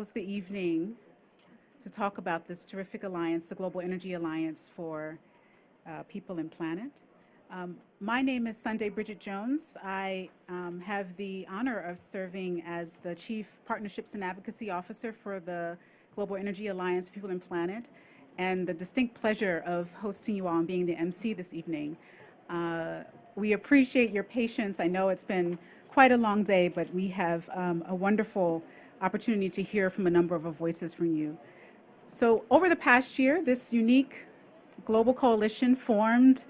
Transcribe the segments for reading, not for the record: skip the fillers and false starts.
close the evening to talk about this terrific alliance, the Global Energy Alliance for People and Planet. My name is Sunday Bridget Jones. I have the honor of serving as the Chief Partnerships and Advocacy Officer for the Global Energy Alliance for People and Planet, and the distinct pleasure of hosting you all and being the MC this evening. We appreciate your patience. I know it's been quite a long day, but we have a wonderful opportunity to hear from a number of voices from you. So over the past year, this unique global coalition formed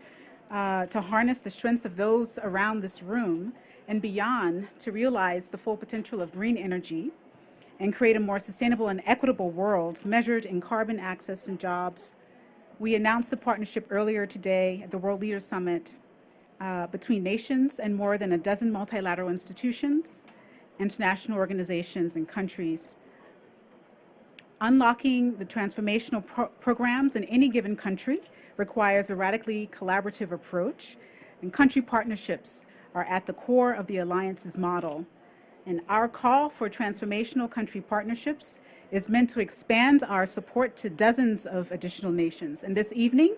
to harness the strengths of those around this room and beyond to realize the full potential of green energy and create a more sustainable and equitable world measured in carbon access and jobs. We announced the partnership earlier today at the World Leaders Summit between nations and more than a dozen multilateral institutions, international organizations, and countries. Unlocking the transformational programs in any given country requires a radically collaborative approach, and country partnerships are at the core of the Alliance's model. And our call for transformational country partnerships is meant to expand our support to dozens of additional nations. And this evening,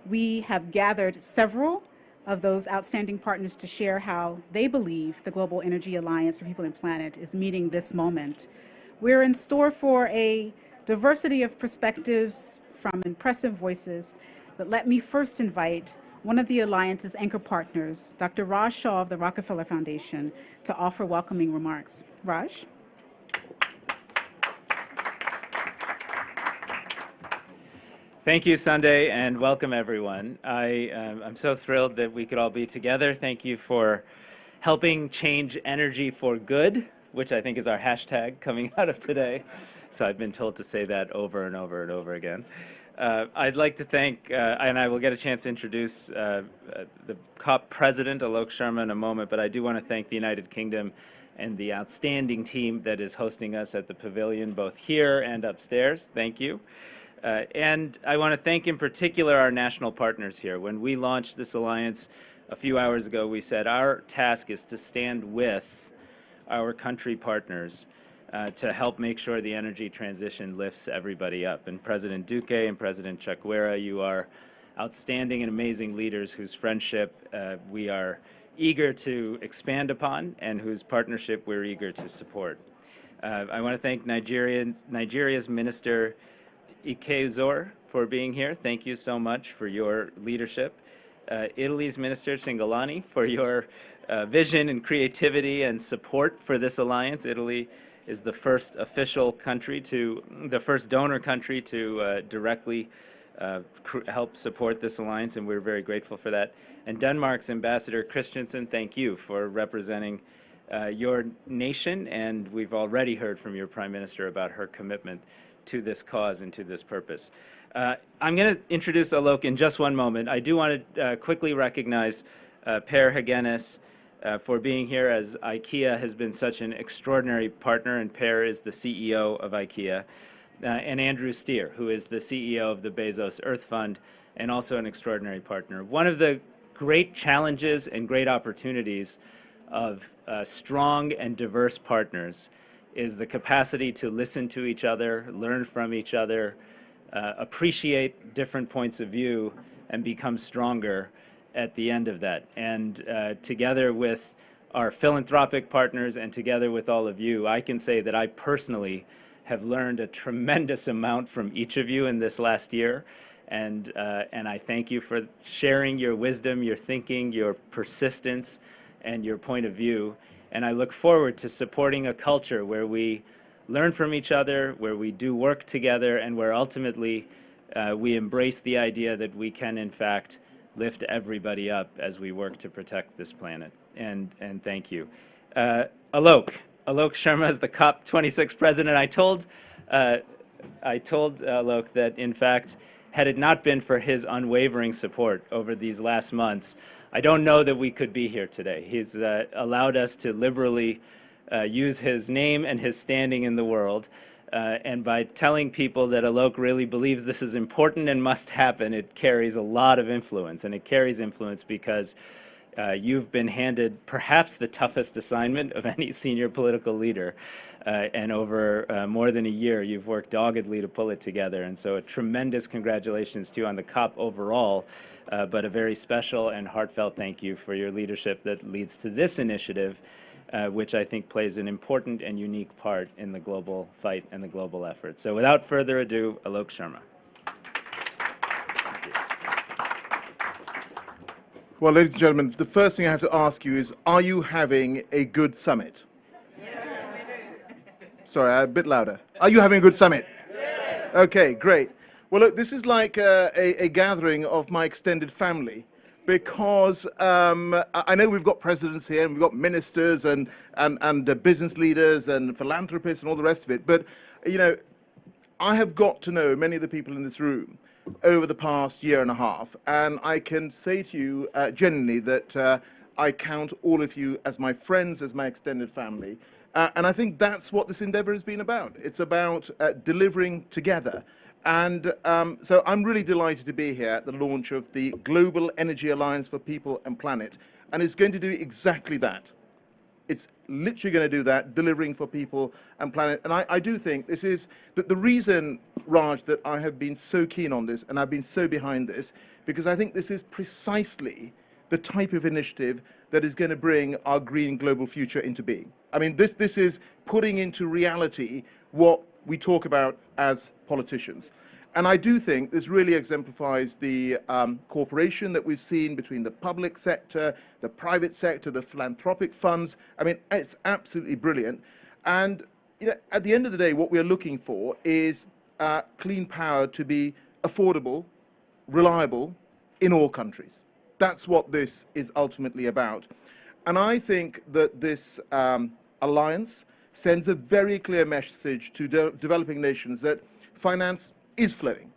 we have gathered several of those outstanding partners to share how they believe the Global Energy Alliance for People and Planet is meeting this moment. We're in store for a diversity of perspectives from impressive voices, but let me first invite one of the Alliance's anchor partners, Dr. Raj Shah of the Rockefeller Foundation, to offer welcoming remarks. Raj? Thank you, Sunday, and welcome everyone. I'm so thrilled that we could all be together. Thank you for helping change energy for good, which I think is our hashtag coming out of today. So I've been told to say that over and over and over again. I'd like to thank, and I will get a chance to introduce the COP president, Alok Sharma, in a moment, but I do want to thank the United Kingdom and the outstanding team that is hosting us at the pavilion, both here and upstairs. Thank you. And I want to thank in particular our national partners here. When we launched this alliance a few hours ago, we said our task is to stand with our country partners to help make sure the energy transition lifts everybody up. And President Duque and President Chakwera, you are outstanding and amazing leaders whose friendship we are eager to expand upon and whose partnership we're eager to support. I want to thank Nigeria's Minister Ikezor for being here. Thank you so much for your leadership. Italy's Minister Cingolani for your vision and creativity and support for this alliance. Italy is the first official country the first donor country to directly help support this alliance, and we're very grateful for that. And Denmark's Ambassador Christensen, thank you for representing your nation, and we've already heard from your Prime Minister about her commitment to this cause and to this purpose. I'm going to introduce Alok in just one moment. I do want to quickly recognize Per Hagenes for being here, as IKEA has been such an extraordinary partner, and Per is the CEO of IKEA, and Andrew Steer, who is the CEO of the Bezos Earth Fund, and also an extraordinary partner. One of the great challenges and great opportunities of strong and diverse partners is the capacity to listen to each other, learn from each other, appreciate different points of view, and become stronger at the end of that. And together with our philanthropic partners and together with all of you, I can say that I personally have learned a tremendous amount from each of you in this last year. And I thank you for sharing your wisdom, your thinking, your persistence, and your point of view. And I look forward to supporting a culture where we learn from each other, where we do work together, and where ultimately we embrace the idea that we can, in fact, lift everybody up as we work to protect this planet. And thank you. Alok Sharma is the COP26 president. I told Alok that, in fact, had it not been for his unwavering support over these last months, I don't know that we could be here today. He's allowed us to liberally use his name and his standing in the world. And by telling people that Alok really believes this is important and must happen, it carries a lot of influence. And it carries influence because You've been handed perhaps the toughest assignment of any senior political leader. And over more than a year, you've worked doggedly to pull it together. And so a tremendous congratulations to you on the COP overall, but a very special and heartfelt thank you for your leadership that leads to this initiative, which I think plays an important and unique part in the global fight and the global effort. So without further ado, Alok Sharma. Well, ladies and gentlemen, the first thing I have to ask you is, are you having a good summit? Sorry, a bit louder. Are you having a good summit? Yes. Okay, great. Well, look, this is like a gathering of my extended family, because I know we've got presidents here and we've got ministers and business leaders and philanthropists and all the rest of it. But, you know, I have got to know many of the people in this room over the past year and a half, and I can say to you genuinely that I count all of you as my friends, as my extended family. And I think that's what this endeavor has been about. It's about delivering together. And so I'm really delighted to be here at the launch of the Global Energy Alliance for People and Planet. And it's going to do exactly that. It's literally going to do that, delivering for people and planet. And I do think this is the reason, Raj, that I have been so keen on this and I've been so behind this, because I think this is precisely the type of initiative that is going to bring our green global future into being. I mean, this is putting into reality what we talk about as politicians. And I do think this really exemplifies the cooperation that we've seen between the public sector, the private sector, the philanthropic funds. I mean, it's absolutely brilliant. And you know, at the end of the day, what we're looking for is clean power to be affordable, reliable in all countries. That's what this is ultimately about. And I think that this alliance sends a very clear message to developing nations that finance is flowing.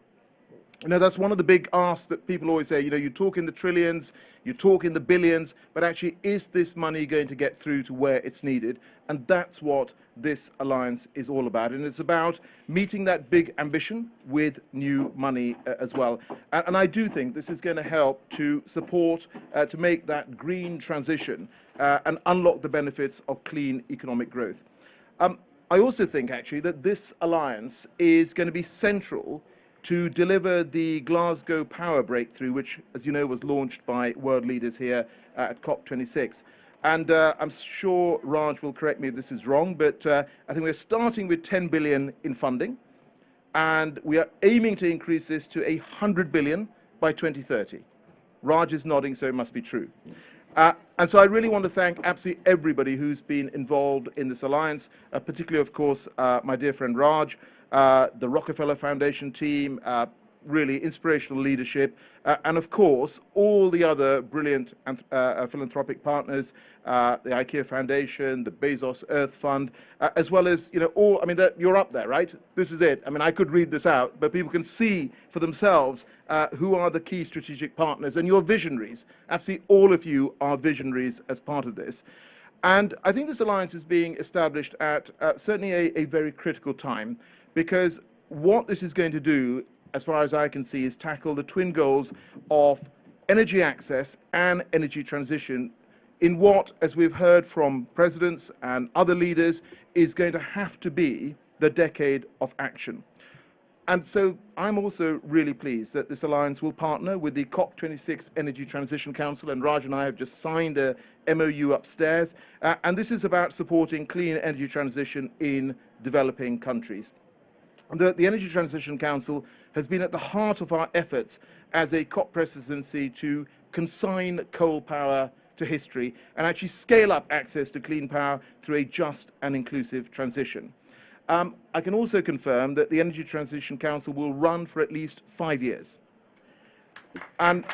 You know, that's one of the big asks that people always say, you know, you talk in the trillions, you talk in the billions, but actually, is this money going to get through to where it's needed? And that's what this alliance is all about. And it's about meeting that big ambition with new money as well. And I do think this is going to help to support, to make that green transition and unlock the benefits of clean economic growth. I also think, actually, that this alliance is going to be central to deliver the Glasgow power breakthrough, which, as you know, was launched by world leaders here at COP26. And I'm sure Raj will correct me if this is wrong, but I think we're starting with 10 billion in funding, and we are aiming to increase this to 100 billion by 2030. Raj is nodding, so it must be true. And so I really want to thank absolutely everybody who's been involved in this alliance, particularly, of course, my dear friend Raj, the Rockefeller Foundation team, really inspirational leadership, and of course, all the other brilliant philanthropic partners, the IKEA Foundation, the Bezos Earth Fund, as well as, you know, all, I mean, you're up there, right? This is it. I mean, I could read this out, but people can see for themselves who are the key strategic partners, and you're visionaries. Absolutely all of you are visionaries as part of this. And I think this alliance is being established at certainly a very critical time, because what this is going to do, as far as I can see, is tackle the twin goals of energy access and energy transition in what, as we've heard from presidents and other leaders, is going to have to be the decade of action. And so I'm also really pleased that this alliance will partner with the COP26 Energy Transition Council, and Raj and I have just signed a MOU upstairs, and this is about supporting clean energy transition in developing countries. The Energy Transition Council has been at the heart of our efforts as a COP presidency to consign coal power to history and actually scale up access to clean power through a just and inclusive transition. I can also confirm that the Energy Transition Council will run for at least 5 years. And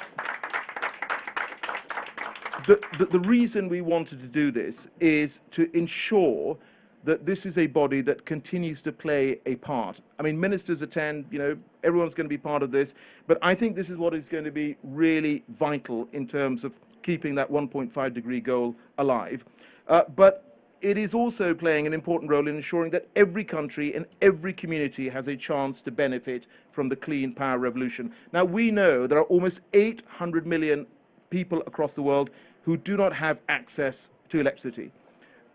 the reason we wanted to do this is to ensure that this is a body that continues to play a part. I mean, ministers attend, you know, everyone's going to be part of this, but I think this is what is going to be really vital in terms of keeping that 1.5 degree goal alive. But it is also playing an important role in ensuring that every country and every community has a chance to benefit from the clean power revolution. Now, we know there are almost 800 million people across the world who do not have access to electricity.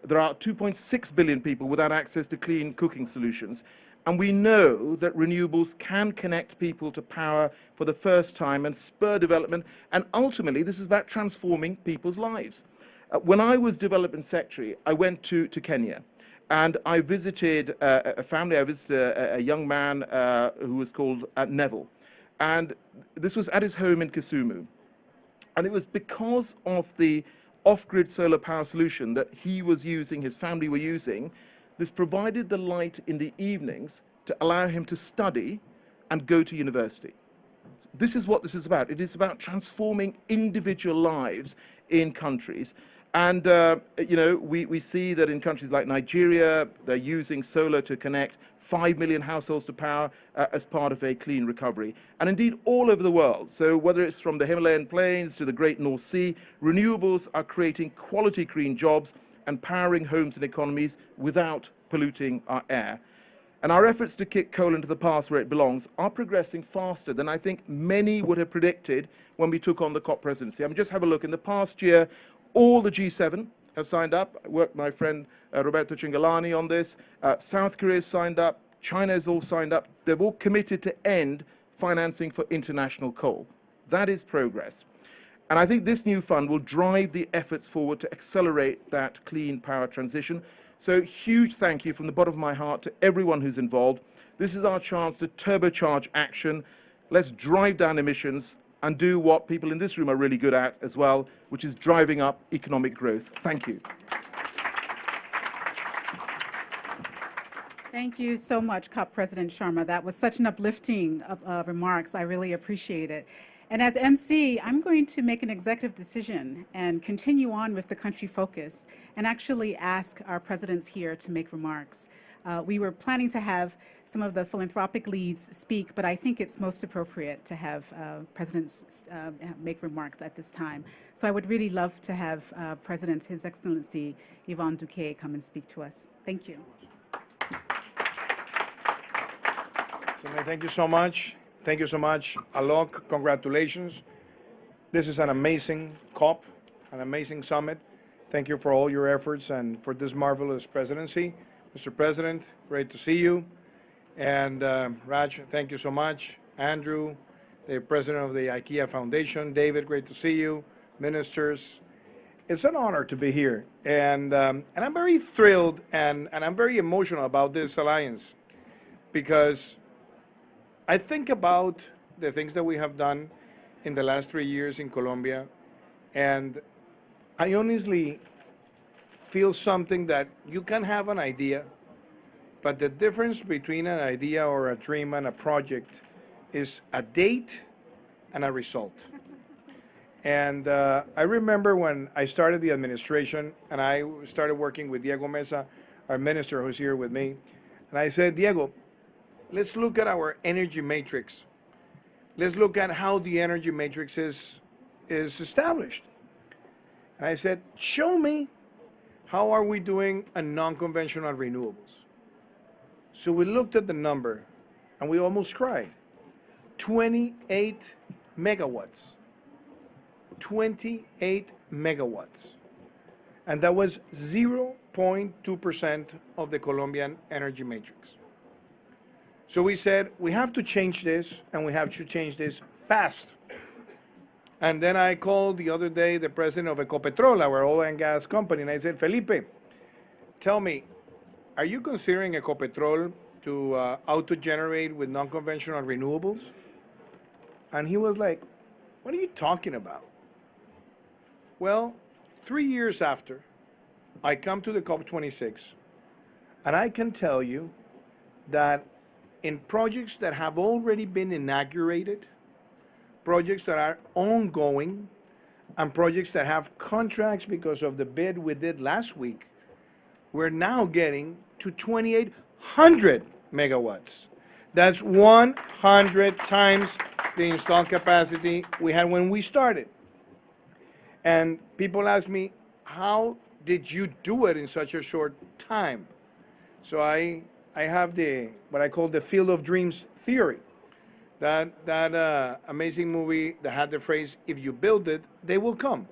There are 2.6 billion people without access to clean cooking solutions. And we know that renewables can connect people to power for the first time and spur development. And ultimately, this is about transforming people's lives. When I was development secretary, I went to Kenya. And I visited a family. I visited a young man who was called Neville. And this was at his home in Kisumu. And it was because of the off-grid solar power solution that he was using, his family were using. This provided the light in the evenings to allow him to study and go to university. This is what this is about. It is about transforming individual lives in countries. And, you know, we see that in countries like Nigeria, they're using solar to connect 5 million households to power as part of a clean recovery. And indeed, all over the world. So whether it's from the Himalayan plains to the Great North Sea, renewables are creating quality green jobs and powering homes and economies without polluting our air. And our efforts to kick coal into the past where it belongs are progressing faster than I think many would have predicted when we took on the COP presidency. I mean, just have a look. In the past year, all the G7 have signed up. I worked with my friend Roberto Cingolani on this. South Korea has signed up. China has all signed up. They've all committed to end financing for international coal. That is progress. And I think this new fund will drive the efforts forward to accelerate that clean power transition. So huge thank you from the bottom of my heart to everyone who's involved. This is our chance to turbocharge action. Let's drive down emissions and do what people in this room are really good at as well, which is driving up economic growth. Thank you. Thank you so much, COP President Sharma. That was such an uplifting remarks. I really appreciate it. And as MC, I'm going to make an executive decision and continue on with the country focus and actually ask our presidents here to make remarks. We were planning to have some of the philanthropic leads speak, but I think it's most appropriate to have presidents make remarks at this time. So I would really love to have President, His Excellency Yvonne Duque, come and speak to us. Thank you. Thank you so much. Thank you so much, Alok. Congratulations. This is an amazing COP, an amazing summit. Thank you for all your efforts and for this marvelous presidency. Mr. President, great to see you. And Raj, thank you so much. Andrew, the president of the IKEA Foundation. David, great to see you. Ministers. It's an honor to be here. And I'm very thrilled and I'm very emotional about this alliance because I think about the things that we have done in the last 3 years in Colombia, and I honestly feel something that you can have an idea, but the difference between an idea or a dream and a project is a date and a result. And I remember when I started the administration and I started working with Diego Mesa, our minister who's here with me, and I said, Diego, let's look at our energy matrix. Let's look at how the energy matrix is established. And I said, show me how are we doing on non-conventional renewables. So we looked at the number and we almost cried. 28 megawatts. 28 megawatts. And that was 0.2% of the Colombian energy matrix. So we said, we have to change this, and we have to change this fast. And then I called the other day the president of Ecopetrol, our oil and gas company, and I said, Felipe, tell me, are you considering Ecopetrol to auto-generate with non-conventional renewables? And he was like, what are you talking about? Well, 3 years after, I come to the COP26, and I can tell you that in projects that have already been inaugurated, projects that are ongoing, and projects that have contracts because of the bid we did last week, we're now getting to 2,800 megawatts. That's 100 times the installed capacity we had when we started. And people ask me, how did you do it in such a short time? So I have what I call the field of dreams theory. That amazing movie that had the phrase, if you build it, they will come.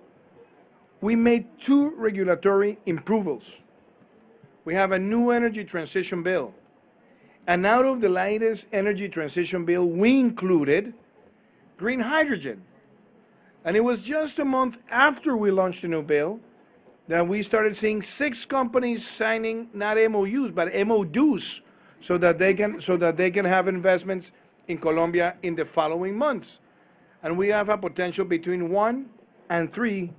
We made 2 regulatory approvals. We have a new energy transition bill. And out of the latest energy transition bill, we included green hydrogen. And it was just a month after we launched the new bill that we started seeing 6 companies signing not MOUs, but MODs, so that they can have investments in Colombia in the following months. And we have a potential between 1 and 3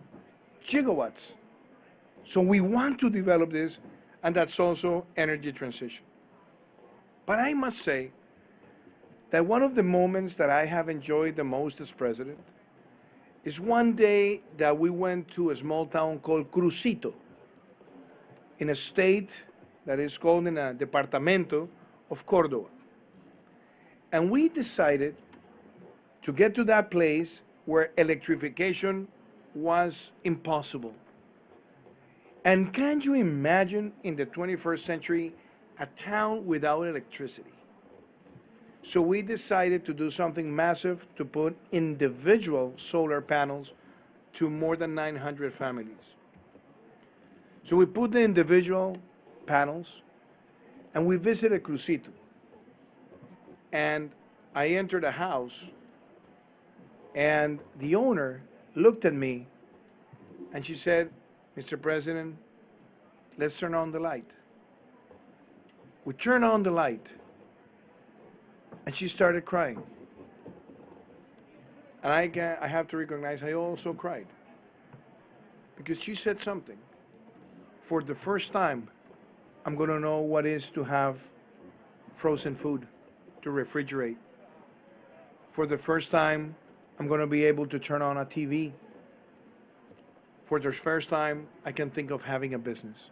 gigawatts. So we want to develop this, and that's also energy transition. But I must say that one of the moments that I have enjoyed the most as president is one day that we went to a small town called Crucito in a state that is called in a departamento of Córdoba. And we decided to get to that place where electrification was impossible. And can you imagine in the 21st century a town without electricity? So we decided to do something massive to put individual solar panels to more than 900 families. So we put the individual panels and we visited Crucito. And I entered a house and the owner looked at me and she said, "Mr. President, let's turn on the light." We turned on the light and she started crying. And I have to recognize I also cried because she said something. For the first time, I'm going to know what it is to have frozen food to refrigerate. For the first time, I'm going to be able to turn on a TV. For the first time, I can think of having a business.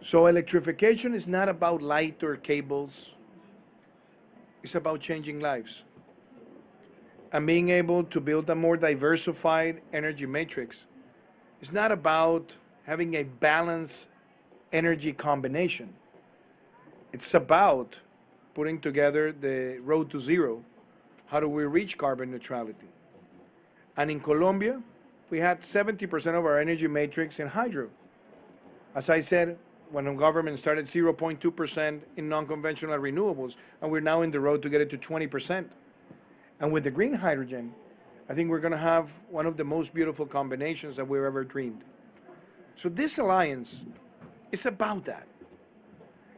So electrification is not about light or cables. It's about changing lives. And being able to build a more diversified energy matrix. It's not about having a balanced energy combination. It's about putting together the road to zero. How do we reach carbon neutrality? And in Colombia, we had 70% of our energy matrix in hydro. As I said, when the government started 0.2% in non-conventional renewables, and we're now in the road to get it to 20%. And with the green hydrogen, I think we're going to have one of the most beautiful combinations that we've ever dreamed. So this alliance is about that.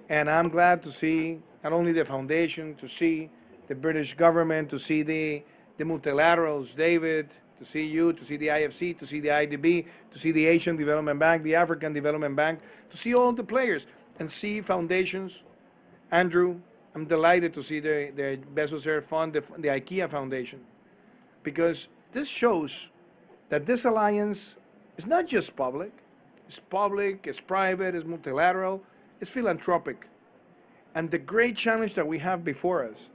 And I'm glad to see not only the foundation, to see the British government, to see the multilaterals, David, to see you, to see the IFC, to see the IDB, to see the Asian Development Bank, the African Development Bank, to see all the players and see foundations. Andrew, I'm delighted to see the Bezos Air Fund, the IKEA Foundation, because this shows that this alliance is not just public, it's private, it's multilateral, it's philanthropic. And the great challenge that we have before us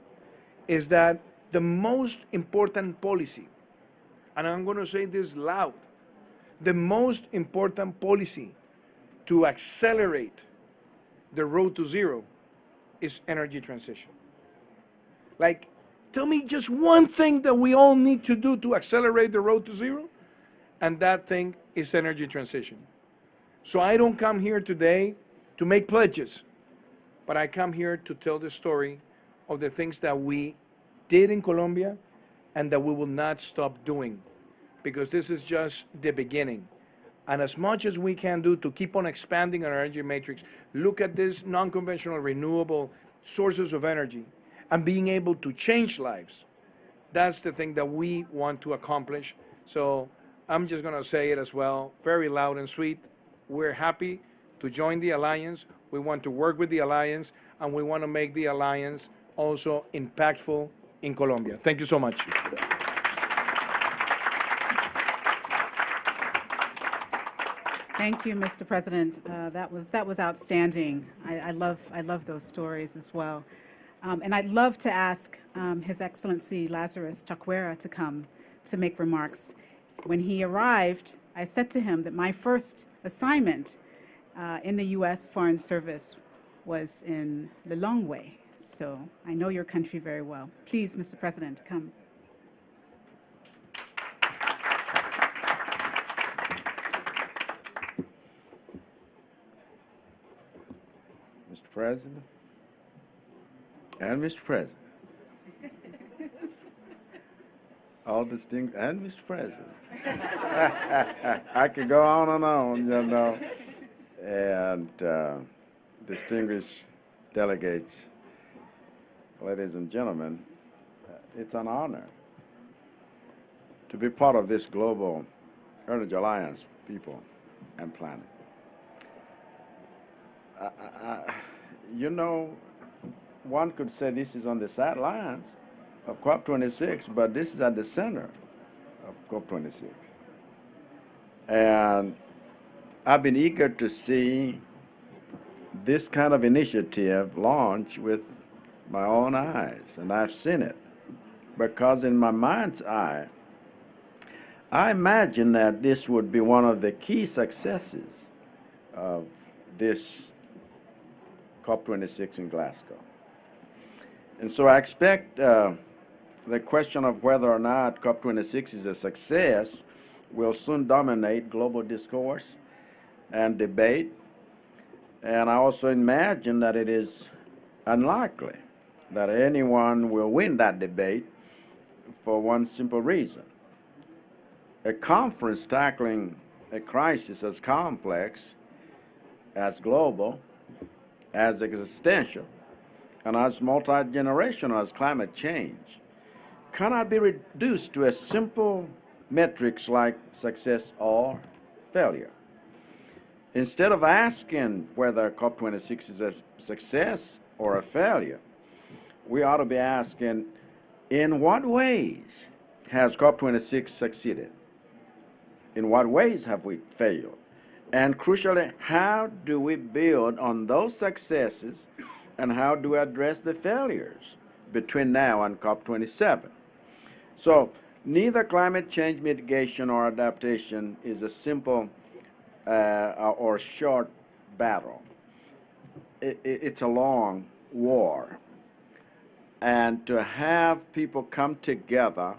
is that the most important policy, and I'm going to say this loud, the most important policy to accelerate the road to zero is energy transition. Like, tell me just one thing that we all need to do to accelerate the road to zero, and that thing is energy transition. So I don't come here today to make pledges, but I come here to tell the story of the things that we did in Colombia and that we will not stop doing, because this is just the beginning. And as much as we can do to keep on expanding our energy matrix, look at these non-conventional renewable sources of energy and being able to change lives, that's the thing that we want to accomplish. So I'm just going to say it as well, very loud and sweet. We're happy to join the alliance. We want to work with the alliance, and we want to make the alliance also impactful in Colombia. Thank you so much. Thank you, Mr. President. That was outstanding. I love those stories as well. And I'd love to ask His Excellency Lazarus Chakwera to come to make remarks. When he arrived, I said to him that my first assignment in the U.S. Foreign Service was in Lilongwe. So I know your country very well. Please, Mr. President, come. President and Mr. President. All distinguished, and Mr. President. I could go on, you know. And distinguished delegates, ladies and gentlemen, it's an honor to be part of this global energy alliance for people and planet. You know, one could say this is on the sidelines of COP26, but this is at the center of COP26. And I've been eager to see this kind of initiative launch with my own eyes, and I've seen it. Because in my mind's eye, I imagine that this would be one of the key successes of this COP26 in Glasgow. And so I expect the question of whether or not COP26 is a success will soon dominate global discourse and debate. And I also imagine that it is unlikely that anyone will win that debate for one simple reason. A conference tackling a crisis as complex, as global, as existential, and as multi-generational as climate change cannot be reduced to a simple metrics like success or failure. Instead of asking whether COP26 is a success or a failure, we ought to be asking, in what ways has COP26 succeeded? In what ways have we failed? And crucially, how do we build on those successes, and how do we address the failures between now and COP27? So neither climate change mitigation or adaptation is a simple or short battle. It's a long war. And to have people come together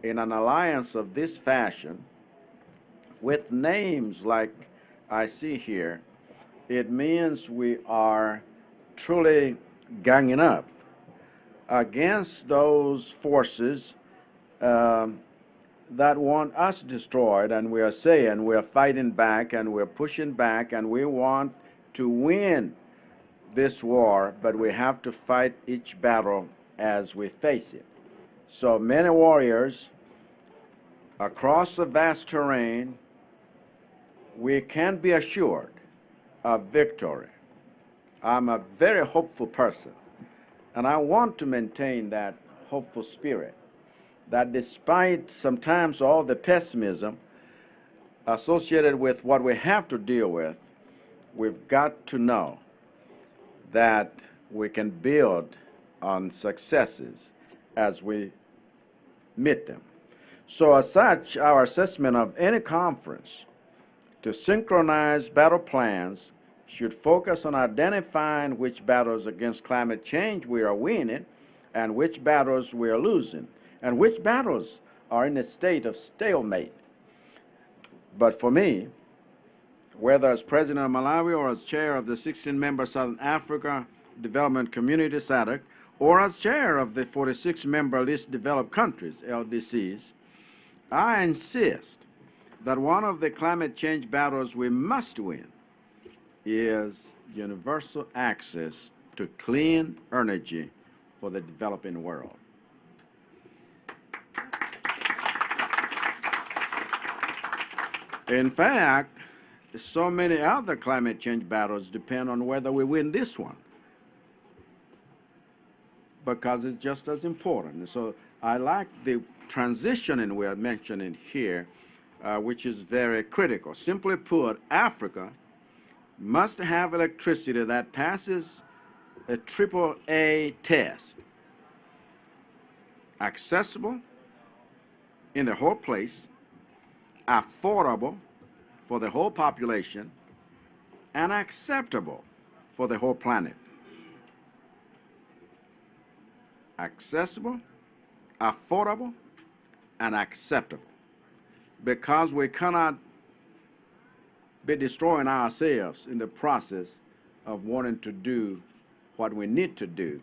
in an alliance of this fashion with names like I see here, it means we are truly ganging up against those forces that want us destroyed, and we are saying we are fighting back and we're pushing back and we want to win this war, but we have to fight each battle as we face it. So many warriors across the vast terrain, we can be assured of victory. I'm a very hopeful person, and I want to maintain that hopeful spirit, that despite sometimes all the pessimism associated with what we have to deal with, we've got to know that we can build on successes as we meet them. So as such, our assessment of any conference to synchronize battle plans should focus on identifying which battles against climate change we are winning and which battles we are losing, and which battles are in a state of stalemate. But for me, whether as president of Malawi or as chair of the 16-member Southern Africa Development Community SADC, or as chair of the 46-member Least Developed Countries, LDCs, I insist that one of the climate change battles we must win is universal access to clean energy for the developing world. In fact, so many other climate change battles depend on whether we win this one, because it's just as important. So I like the transitioning we are mentioning here, which is very critical. Simply put, Africa must have electricity that passes a AAA test, accessible in the whole place, affordable for the whole population, and acceptable for the whole planet. Accessible, affordable, and acceptable. Because we cannot be destroying ourselves in the process of wanting to do what we need to do,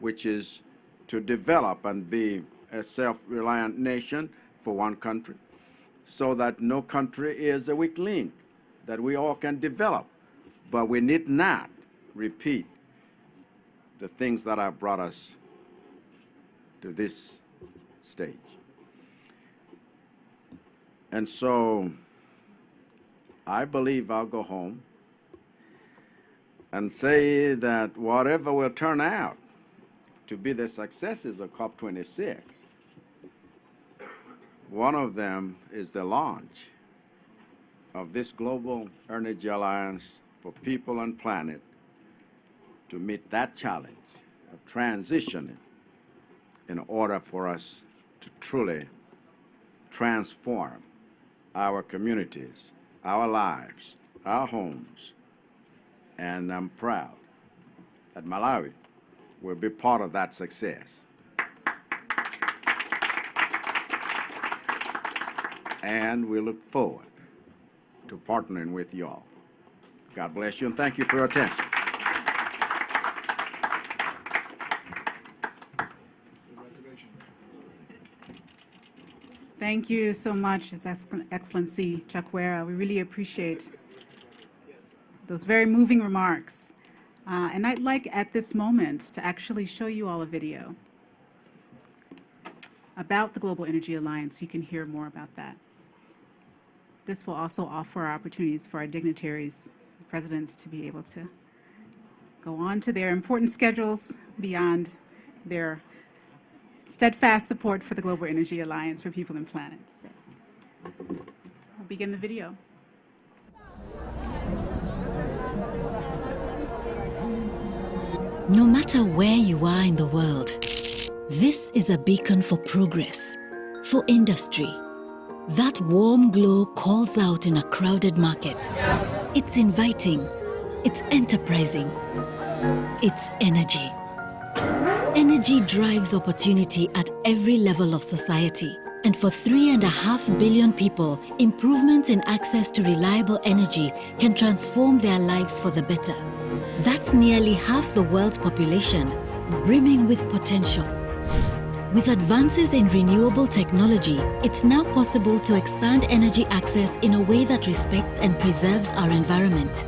which is to develop and be a self-reliant nation for one country, so that no country is a weak link, that we all can develop. But we need not repeat the things that have brought us to this stage. And so I believe I'll go home and say that whatever will turn out to be the successes of COP26, one of them is the launch of this Global Energy Alliance for People and Planet to meet that challenge of transitioning in order for us to truly transform our communities, our lives, our homes. And I'm proud that Malawi will be part of that success. And we look forward to partnering with you all. God bless you, and thank you for your attention. Thank you so much, His Excellency Chakwera. We really appreciate those very moving remarks. And I'd like at this moment to actually show you all a video about the Global Energy Alliance. You can hear more about that. This will also offer opportunities for our dignitaries, presidents, to be able to go on to their important schedules beyond their steadfast support for the Global Energy Alliance for People and Planet. So I'll begin the video. No matter where you are in the world, this is a beacon for progress, for industry. That warm glow calls out in a crowded market. It's inviting, it's enterprising, it's energy. Energy drives opportunity at every level of society. And for 3.5 billion people, improvements in access to reliable energy can transform their lives for the better. That's nearly half the world's population, brimming with potential. With advances in renewable technology, it's now possible to expand energy access in a way that respects and preserves our environment.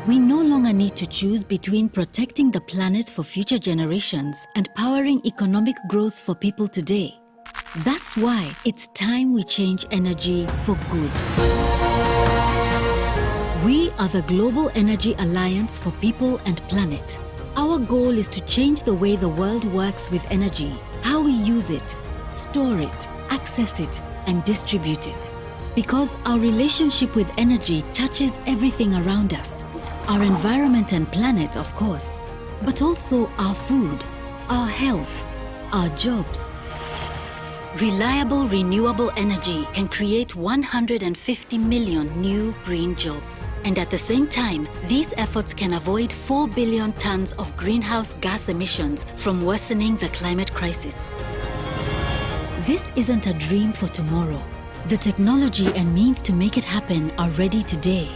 We no longer need to choose between protecting the planet for future generations and powering economic growth for people today. That's why it's time we change energy for good. We are the Global Energy Alliance for People and Planet. Our goal is to change the way the world works with energy, how we use it, store it, access it, and distribute it. Because our relationship with energy touches everything around us. Our environment and planet, of course, but also our food, our health, our jobs. Reliable, renewable energy can create 150 million new green jobs. And at the same time, these efforts can avoid 4 billion tons of greenhouse gas emissions from worsening the climate crisis. This isn't a dream for tomorrow. The technology and means to make it happen are ready today.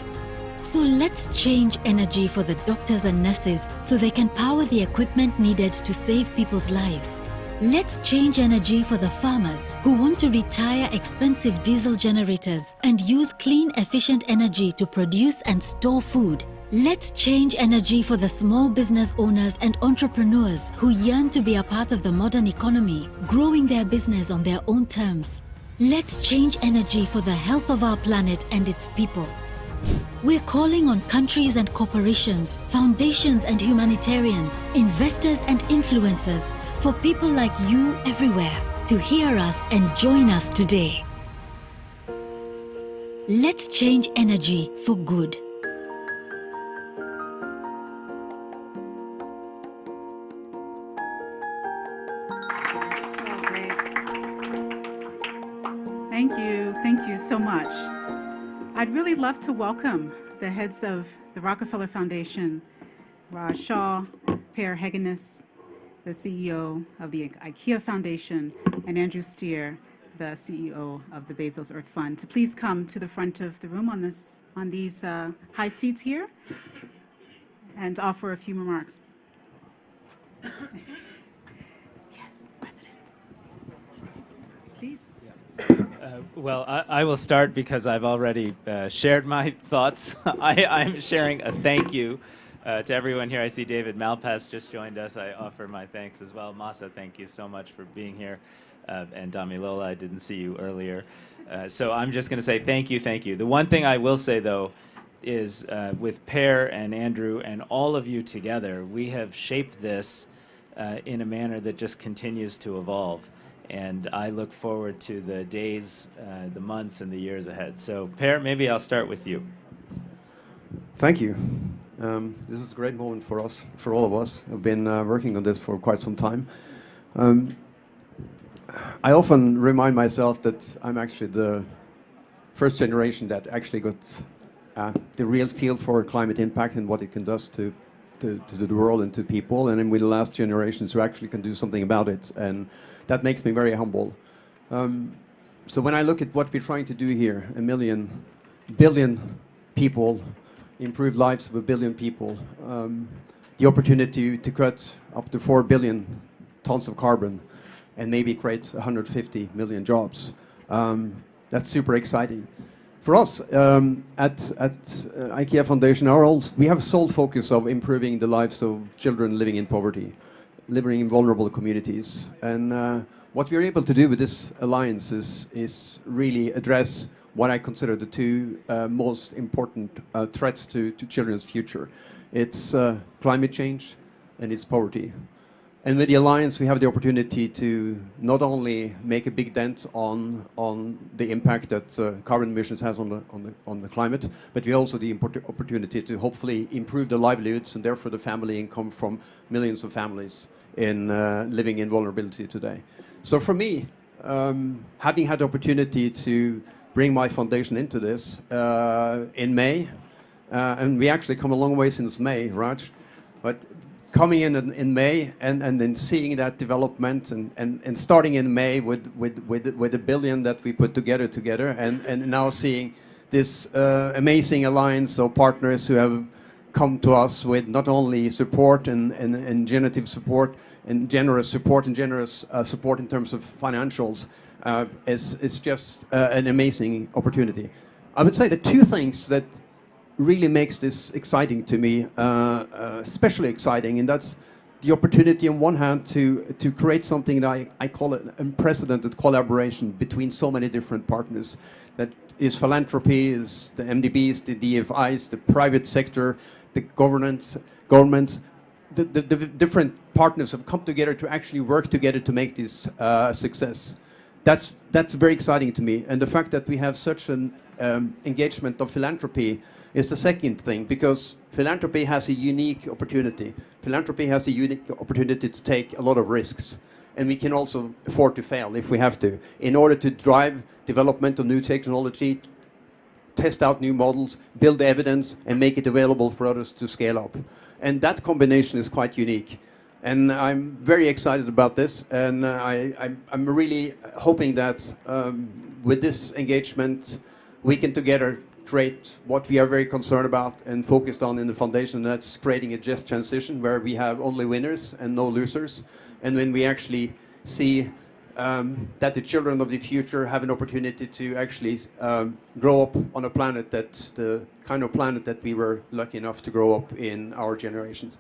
So let's change energy for the doctors and nurses so they can power the equipment needed to save people's lives. Let's change energy for the farmers who want to retire expensive diesel generators and use clean, efficient energy to produce and store food. Let's change energy for the small business owners and entrepreneurs who yearn to be a part of the modern economy, growing their business on their own terms. Let's change energy for the health of our planet and its people. We're calling on countries and corporations, foundations and humanitarians, investors and influencers, for people like you everywhere to hear us and join us today. Let's change energy for good. Oh, great. Thank you so much. I'd really love to welcome the heads of the Rockefeller Foundation, Raj Shah, Per Hegenes, the CEO of the IKEA Foundation, and Andrew Steer, the CEO of the Bezos Earth Fund, to please come to the front of the room on these high seats here. and offer a few remarks. Yes, President. Please. Well, I will start because I've already shared my thoughts. I'm sharing a thank you to everyone here. I see David Malpass just joined us. I offer my thanks as well. Masa, thank you so much for being here. And Damilola, I didn't see you earlier. So I'm just going to say thank you, thank you. The one thing I will say, though, is with Per and Andrew and all of you together, we have shaped this in a manner that just continues to evolve. And I look forward to the days, the months, and the years ahead. So, Per, maybe I'll start with you. Thank you. This is a great moment for us, for all of us. I've been working on this for quite some time. I often remind myself that I'm actually the first generation that actually got the real feel for climate impact and what it can do to the world and to people, and then we're the last generations who actually can do something about it, and that makes me very humble. So when I look at what we're trying to do here, 1 billion people, improve lives of 1 billion people, the opportunity to cut up to 4 billion tons of carbon and maybe create 150 million jobs. That's super exciting. For us at IKEA Foundation, we have a sole focus of improving the lives of children living in poverty, living in vulnerable communities. And what we're able to do with this alliance is really address what I consider the two most important threats to children's future. It's climate change and it's poverty. And with the alliance, we have the opportunity to not only make a big dent on the impact that carbon emissions has on the climate, but we also the opportunity to hopefully improve the livelihoods and therefore the family income from millions of families in living in vulnerability today. So for me, having had the opportunity to bring my foundation into this in May, and we actually come a long way since May, Raj, but coming in May and then seeing that development and starting in May with $1 billion that we put together and now seeing this amazing alliance of partners who have come to us with not only support and generative support and generous support in terms of financials is just an amazing opportunity. I would say the two things that really makes this exciting to me, especially exciting, and that's the opportunity on one hand to create something that I call an unprecedented collaboration between so many different partners. That is philanthropy, is the MDBs, the DFIs, the private sector, the governments, the different partners have come together to actually work together to make this a success. That's very exciting to me, and the fact that we have such an engagement of philanthropy is the second thing, because philanthropy has a unique opportunity. Philanthropy has the unique opportunity to take a lot of risks, and we can also afford to fail if we have to, in order to drive development of new technology, test out new models, build evidence, and make it available for others to scale up. And that combination is quite unique. And I'm very excited about this, and I'm really hoping that with this engagement, we can together create what we are very concerned about and focused on in the foundation. That's creating a just transition where we have only winners and no losers. And when we actually see that the children of the future have an opportunity to actually grow up on a planet the kind of planet that we were lucky enough to grow up in our generations.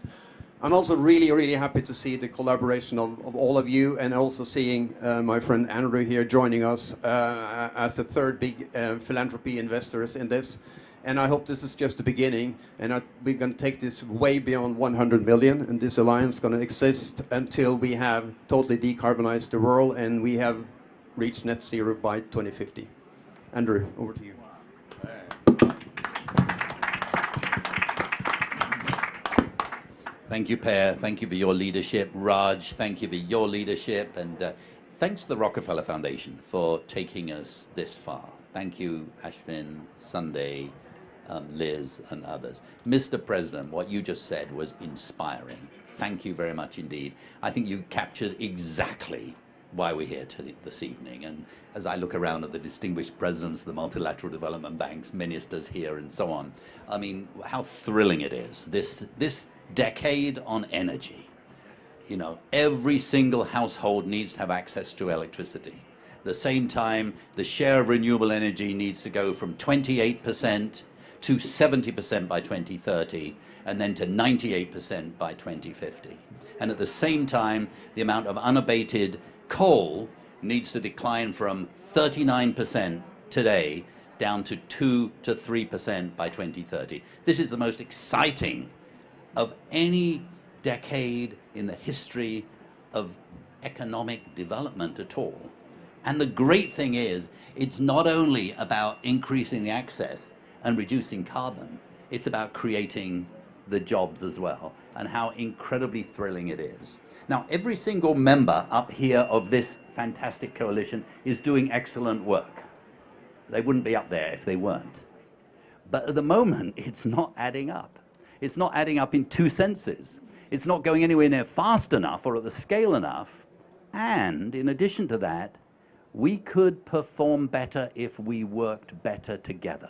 I'm also really, really happy to see the collaboration of all of you, and also seeing my friend Andrew here joining us as the third big philanthropy investors in this. And I hope this is just the beginning, and we're going to take this way beyond 100 million, and this alliance is going to exist until we have totally decarbonized the world and we have reached net zero by 2050. Andrew, over to you. Thank you, Per. Thank you for your leadership. Raj, thank you for your leadership. And thanks to the Rockefeller Foundation for taking us this far. Thank you, Ashwin, Sunday, Liz, and others. Mr. President, what you just said was inspiring. Thank you very much indeed. I think you captured exactly why we're here this evening. And as I look around at the distinguished presidents of the multilateral development banks, ministers here and so on, I mean, how thrilling it is. This decade on energy, you know, every single household needs to have access to electricity. At the same time, the share of renewable energy needs to go from 28% to 70% by 2030, and then to 98% by 2050. And at the same time, the amount of unabated coal needs to decline from 39% today down to 2 to 3% by 2030. This is the most exciting of any decade in the history of economic development at all. And the great thing is, it's not only about increasing the access and reducing carbon, it's about creating the jobs as well, and how incredibly thrilling it is. Now, every single member up here of this fantastic coalition is doing excellent work. They wouldn't be up there if they weren't. But at the moment, it's not adding up. It's not adding up in two senses. It's not going anywhere near fast enough or at the scale enough. And in addition to that, we could perform better if we worked better together.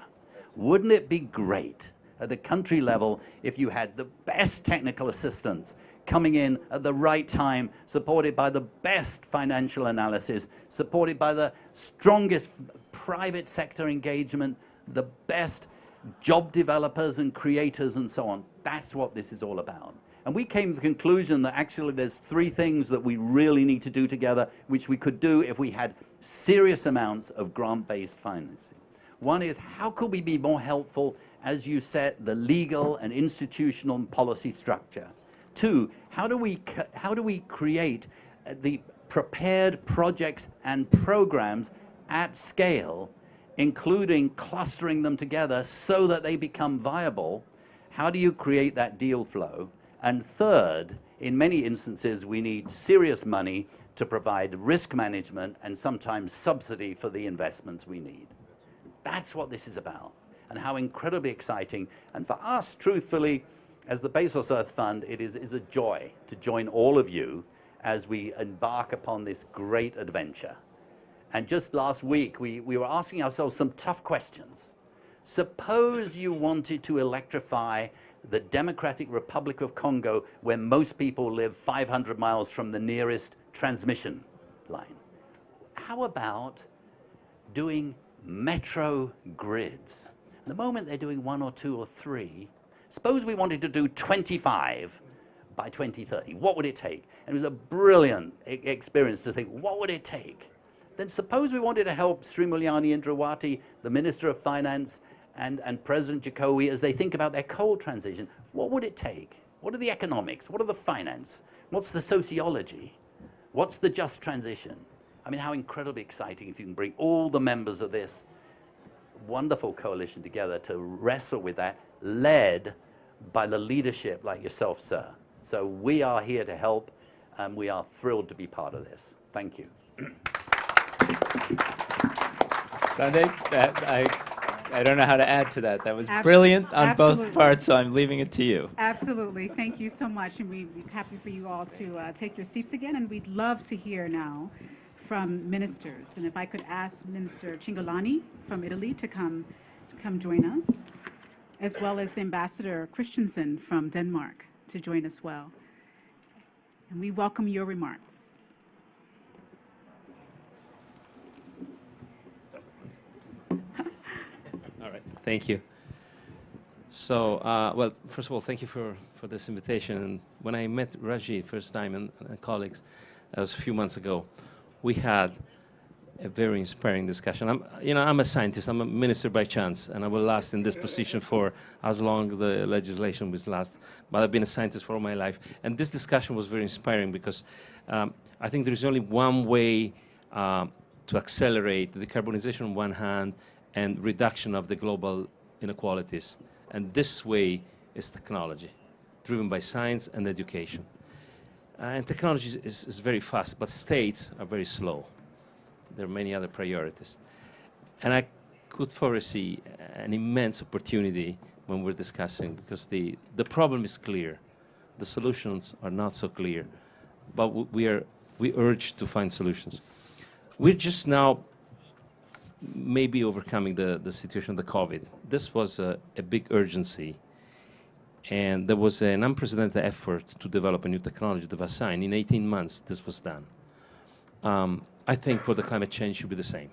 Wouldn't it be great at the country level if you had the best technical assistance coming in at the right time, supported by the best financial analysis, supported by the strongest private sector engagement, the best job developers and creators and so on. That's what this is all about. And we came to the conclusion that actually there's three things that we really need to do together, which we could do if we had serious amounts of grant-based financing. One is, how could we be more helpful as you set the legal and institutional and policy structure? Two, how do we create the prepared projects and programs at scale, including clustering them together so that they become viable? How do you create that deal flow? And third, in many instances, we need serious money to provide risk management and sometimes subsidy for the investments we need. That's what this is about, and how incredibly exciting. And for us, truthfully, as the Bezos Earth Fund, it is a joy to join all of you as we embark upon this great adventure. And just last week, we were asking ourselves some tough questions. Suppose you wanted to electrify the Democratic Republic of Congo, where most people live 500 miles from the nearest transmission line. How about doing metro grids? At the moment, they're doing 1 or 2 or 3. Suppose we wanted to do 25 by 2030. What would it take? And it was a brilliant experience to think, what would it take? Then suppose we wanted to help Srimulyani Indrawati, the Minister of Finance, and President Duque, as they think about their coal transition. What would it take? What are the economics? What are the finance? What's the sociology? What's the just transition? I mean, how incredibly exciting if you can bring all the members of this wonderful coalition together to wrestle with that, led by the leadership like yourself, sir. So we are here to help, and we are thrilled to be part of this. Thank you. Sunday, I don't know how to add to that. That was brilliant on both parts, so I'm leaving it to you. Absolutely. Thank you so much. And we're happy for you all to take your seats again. And we'd love to hear now from ministers. And if I could ask Minister Cingolani from Italy to come join us, as well as the Ambassador Christensen from Denmark to join us well. And we welcome your remarks. All right, thank you. So, well, first of all, thank you for this invitation. And when I met Raji first time and colleagues, that was a few months ago, we had a very inspiring discussion. I'm a scientist, I'm a minister by chance, and I will last in this position for as long the legislation will last, but I've been a scientist for all my life. And this discussion was very inspiring because I think there's only one way to accelerate the decarbonization on one hand and reduction of the global inequalities. And this way is technology, driven by science and education. And technology is very fast, but states are very slow. There are many other priorities. And I could foresee an immense opportunity when we're discussing, because the problem is clear. The solutions are not so clear. But we are we urge to find solutions. We're just now maybe overcoming the situation of the COVID. This was a big urgency, and there was an unprecedented effort to develop a new technology, the vaccine. In 18 months, this was done. I think for the climate change should be the same.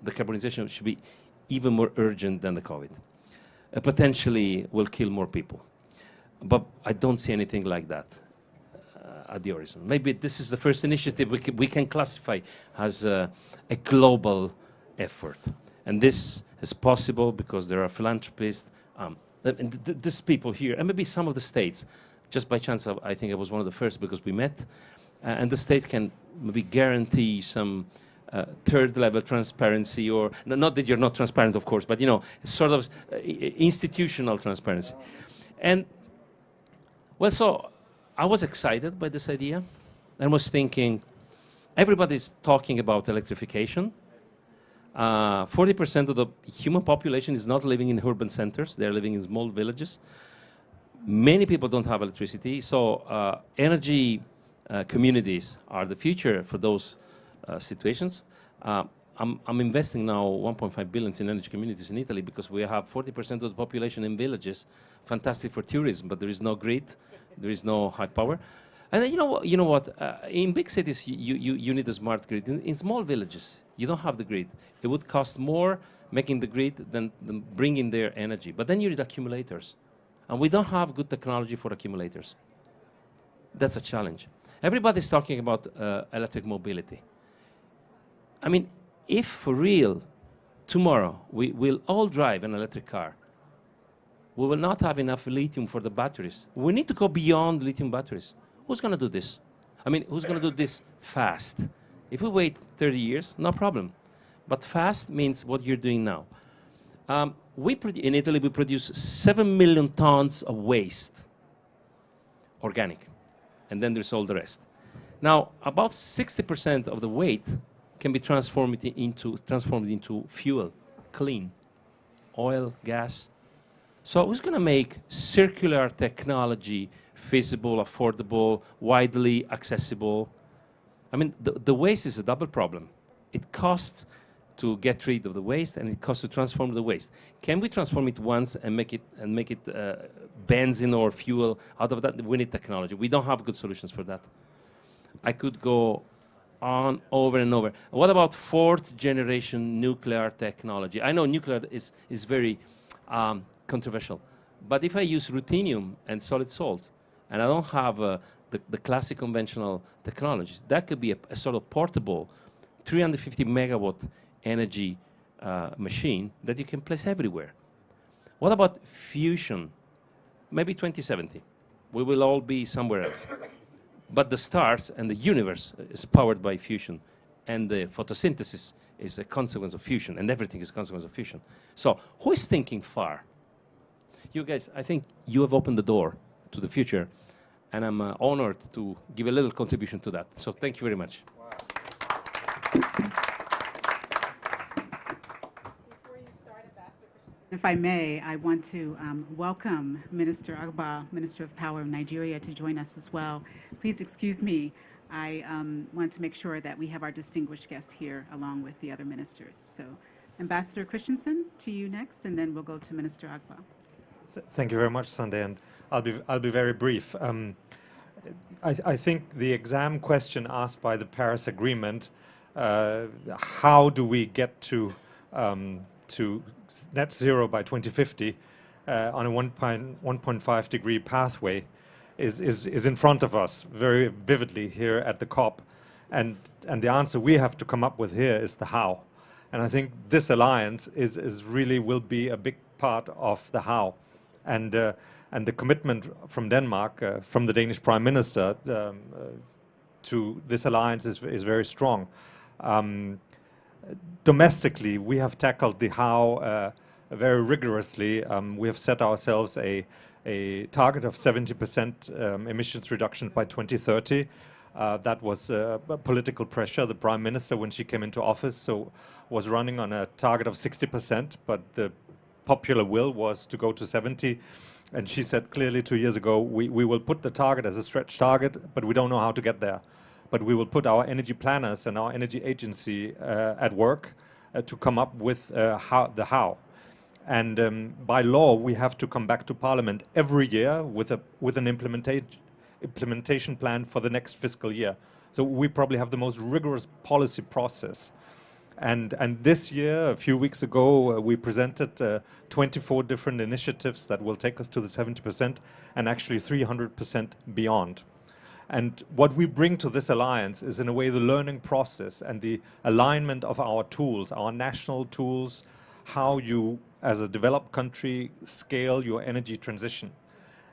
The carbonization should be even more urgent than the COVID. Potentially will kill more people. But I don't see anything like that at the horizon. Maybe this is the first initiative we can classify as a global effort. And this is possible because there are philanthropists, these people here, and maybe some of the states. Just by chance, I think I was one of the first because we met. And the state can maybe guarantee some third-level transparency, or not that you're not transparent, of course, but you know, sort of institutional transparency. And well, so I was excited by this idea, and was thinking, everybody's talking about electrification. 40% of the human population is not living in urban centers; they're living in small villages. Many people don't have electricity, so energy communities are the future for those situations. I'm investing now 1.5 billion in energy communities in Italy because we have 40% of the population in villages. Fantastic for tourism, but there is no grid, there is no high power. And then you know what? In big cities, you need a smart grid. In small villages, you don't have the grid. It would cost more making the grid than bringing their energy. But then you need accumulators. And we don't have good technology for accumulators. That's a challenge. Everybody's talking about electric mobility. I mean, if for real, tomorrow, we will all drive an electric car, we will not have enough lithium for the batteries. We need to go beyond lithium batteries. Who's going to do this? I mean, who's going to do this fast? If we wait 30 years, no problem. But fast means what you're doing now. In Italy, we produce 7 million tons of waste, organic. And then there's all the rest. Now, about 60% of the weight can be transformed into fuel, clean, oil, gas. So who's going to make circular technology feasible, affordable, widely accessible? I mean, the waste is a double problem. It costs to get rid of the waste, and it costs to transform the waste. Can we transform it once and make it benzene or fuel out of that? We need technology. We don't have good solutions for that. I could go on over and over. What about fourth generation nuclear technology? I know nuclear is very controversial, but if I use ruthenium and solid salts, and I don't have the classic conventional technologies, that could be a sort of portable 350 megawatt energy machine that you can place everywhere. What about fusion? Maybe 2070. We will all be somewhere else. But the stars and the universe is powered by fusion. And the photosynthesis is a consequence of fusion. And everything is a consequence of fusion. So who is thinking far? You guys, I think you have opened the door to the future. And I'm honored to give a little contribution to that. So thank you very much. If I may, I want to welcome Minister Agba, Minister of Power of Nigeria, to join us as well. Please excuse me. I want to make sure that we have our distinguished guest here along with the other ministers. So Ambassador Christensen, to you next, and then we'll go to Minister Agba. Thank you very much, Sunday, and I'll be very brief. I think the exam question asked by the Paris Agreement, how do we get to net zero by 2050 on a 1.5 degree pathway is in front of us very vividly here at the COP. And the answer we have to come up with here is the how. And I think this alliance is really will be a big part of the how. And the commitment from Denmark, from the Danish Prime Minister to this alliance is very strong. Domestically, we have tackled the how very rigorously. We have set ourselves a target of 70% emissions reduction by 2030. That was political pressure. The Prime Minister, when she came into office, was running on a target of 60%, but the popular will was to go to 70. And she said clearly 2 years ago, we will put the target as a stretch target, but we don't know how to get there. but we will put our energy planners and our energy agency at work to come up with the how. And by law, we have to come back to Parliament every year with an implementation plan for the next fiscal year. So we probably have the most rigorous policy process. And this year, a few weeks ago, we presented 24 different initiatives that will take us to the 70% and actually 300% beyond. And what we bring to this alliance is, in a way, the learning process and the alignment of our tools, our national tools, how you, as a developed country, scale your energy transition.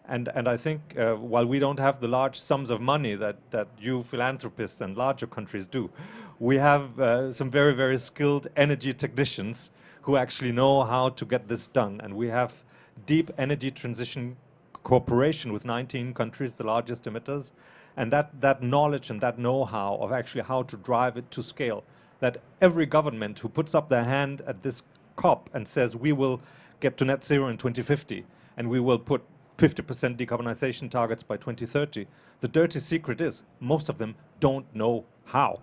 And I think while we don't have the large sums of money that you philanthropists and larger countries do, we have some very, very skilled energy technicians who actually know how to get this done. And we have deep energy transition cooperation with 19 countries, the largest emitters, and that knowledge and that know-how of actually how to drive it to scale, that every government who puts up their hand at this COP and says we will get to net zero in 2050 and we will put 50% decarbonization targets by 2030, the dirty secret is most of them don't know how.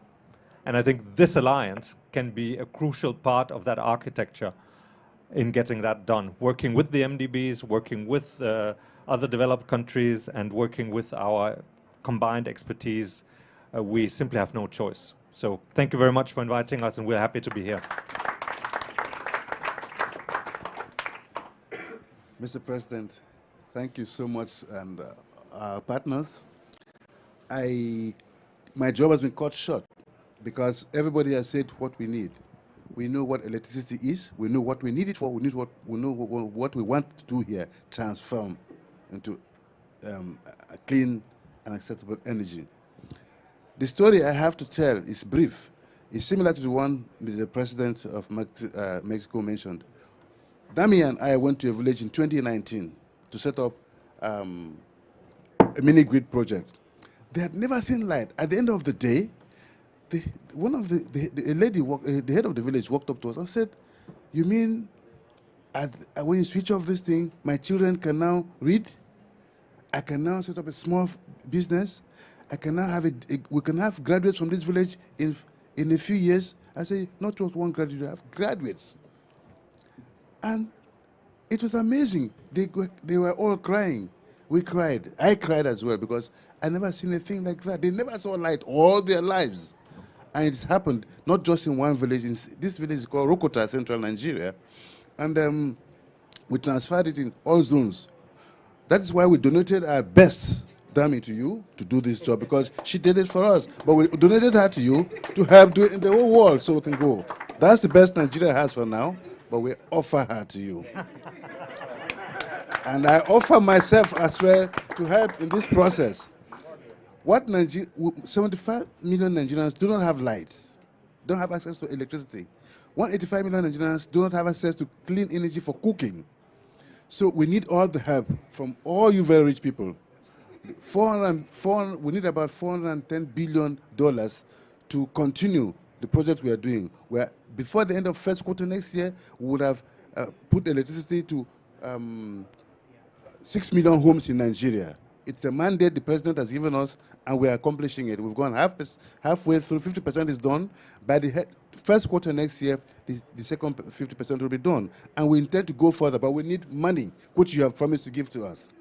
And I think this alliance can be a crucial part of that architecture in getting that done, working with the MDBs, working with other developed countries, and working with our combined expertise. We simply have no choice. So thank you very much for inviting us, and we're happy to be here. Mr. President, thank you so much, and our partners. My job has been cut short because everybody has said what we need. We know what electricity is. We know what we need it for. We know what we want to do here, transform into a clean and acceptable energy. The story I have to tell is brief. It's similar to the one the president of Mexico mentioned. Dami and I went to a village in 2019 to set up a mini-grid project. They had never seen light. At the end of the day, the head of the village walked up to us and said, "You mean when you switch off this thing, my children can now read? I can now set up a small business. I can now have we can have graduates from this village in a few years." I say, not just one graduate, you have graduates. And it was amazing. They were all crying. We cried. I cried as well because I never seen a thing like that. They never saw light all their lives. And it's happened not just in one village. This village is called Rokota, central Nigeria. And we transferred it in all zones. That is why we donated our best Dami to you to do this job, because she did it for us. But we donated her to you to help do it in the whole world so we can go. That's the best Nigeria has for now, but we offer her to you. And I offer myself as well to help in this process. 75 million Nigerians do not have lights, don't have access to electricity. 185 million Nigerians do not have access to clean energy for cooking. So we need all the help from all you very rich people. We need about $410 billion to continue the project we are doing. Where before the end of first quarter next year, we would have put electricity to 6 million homes in Nigeria. It's a mandate the president has given us, and we are accomplishing it. We've gone halfway through, 50% is done. By the first quarter next year, the second 50% will be done. And we intend to go further, but we need money, which you have promised to give to us.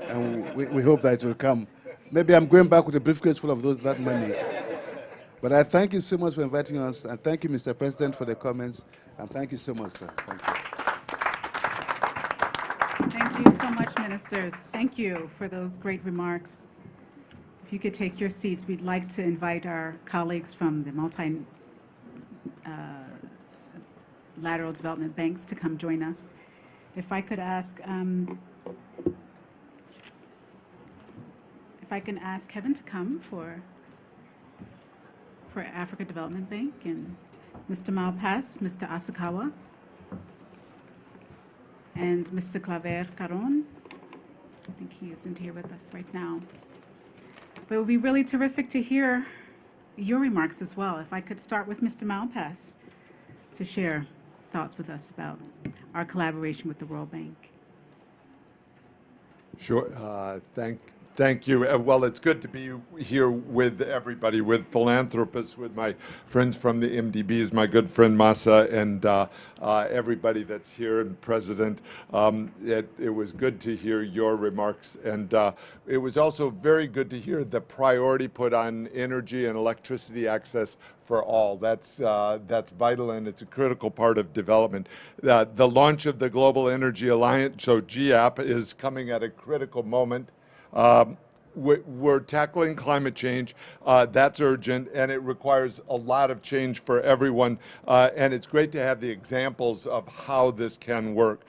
And we hope that it will come. Maybe I'm going back with a briefcase full of that money. But I thank you so much for inviting us, and thank you, Mr. President, for the comments, and thank you so much, sir. Thank you. Thank you so much, ministers. Thank you for those great remarks. If you could take your seats, we'd like to invite our colleagues from the multilateral development banks to come join us. If I could ask, if I can ask Kevin to come for Africa Development Bank, and Mr. Malpass, Mr. Asakawa, and Mr. Claver Caron. I think he isn't here with us right now. But it would be really terrific to hear your remarks as well. If I could start with Mr. Malpass to share thoughts with us about our collaboration with the World Bank. Sure. Thank Thank you. Well, it's good to be here with everybody, with philanthropists, with my friends from the MDBs, my good friend Masa, and everybody that's here, and President. It was good to hear your remarks, and it was also very good to hear the priority put on energy and electricity access for all. That's vital, and it's a critical part of development. The launch of the Global Energy Alliance, so GAP, is coming at a critical moment. We're tackling climate change. That's urgent, and it requires a lot of change for everyone. And it's great to have the examples of how this can work.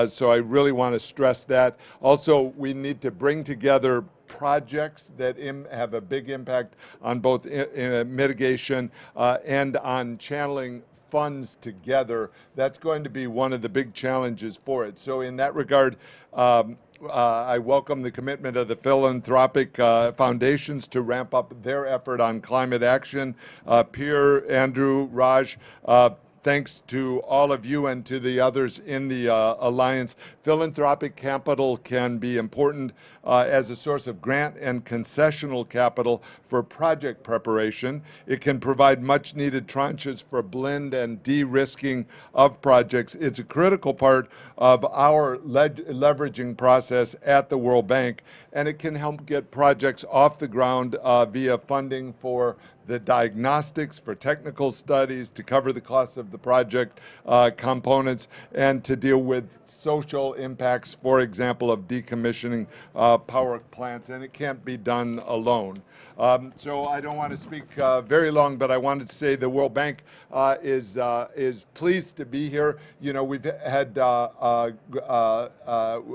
So I really want to stress that. Also, we need to bring together projects that have a big impact on both mitigation and on channeling funds together. That's going to be one of the big challenges for it. So in that regard, I welcome the commitment of the philanthropic foundations to ramp up their effort on climate action. Pierre, Andrew, Raj, thanks to all of you and to the others in the Alliance. Philanthropic capital can be important as a source of grant and concessional capital for project preparation. It can provide much needed tranches for blend and de-risking of projects. It's a critical part of our leveraging process at the World Bank, and it can help get projects off the ground via funding for the diagnostics, for technical studies, to cover the costs of the project components, and to deal with social impacts, for example, of decommissioning power plants, and it can't be done alone. So I don't want to speak very long, but I wanted to say the World Bank is pleased to be here. You know, we've had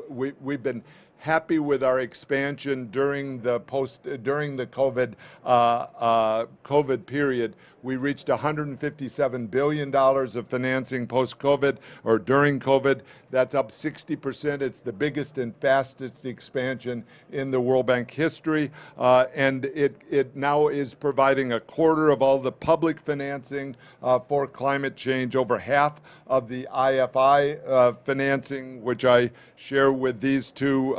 we've been happy with our expansion during the COVID period. We reached $157 billion of financing post-COVID or during COVID. That's up 60%. It's the biggest and fastest expansion in the World Bank history. And it now is providing a quarter of all the public financing for climate change, over half of the IFI financing, which I share with these two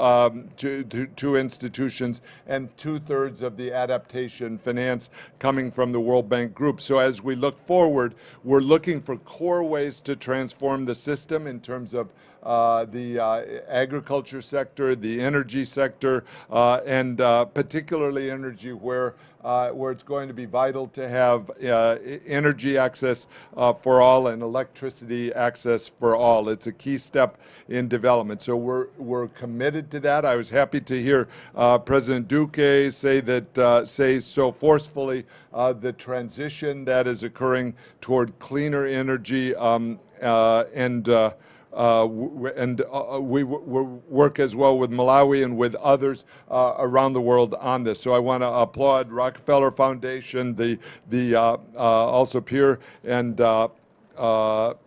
institutions, and 2/3 of the adaptation finance coming from the World Bank Group. So as we look forward, we're looking for core ways to transform the system in terms of the agriculture sector, the energy sector, and particularly energy where it's going to be vital to have energy access for all and electricity access for all. It's a key step in development. So we're committed to that. I was happy to hear President Duque say so forcefully the transition that is occurring toward cleaner energy we work as well with Malawi and with others around the world on this. So I want to applaud Rockefeller Foundation, also Pierre, and all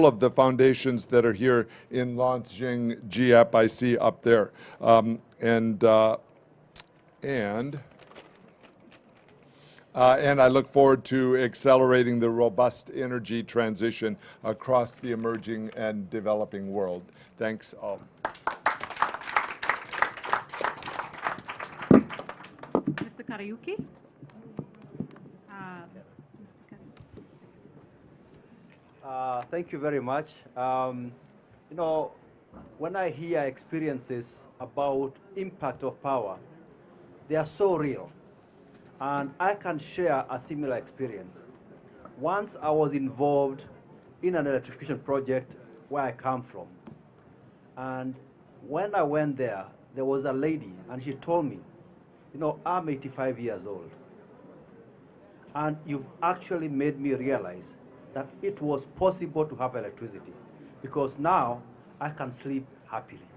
of the foundations that are here in launching GAP. I see up there, and I look forward to accelerating the robust energy transition across the emerging and developing world. Thanks all. Mr. Karayuki? Thank you very much. You know, when I hear experiences about impact of power, they are so real. And I can share a similar experience. Once I was involved in an electrification project where I come from. And when I went there, there was a lady, and she told me, you know, I'm 85 years old. And you've actually made me realize that it was possible to have electricity, because now I can sleep happily.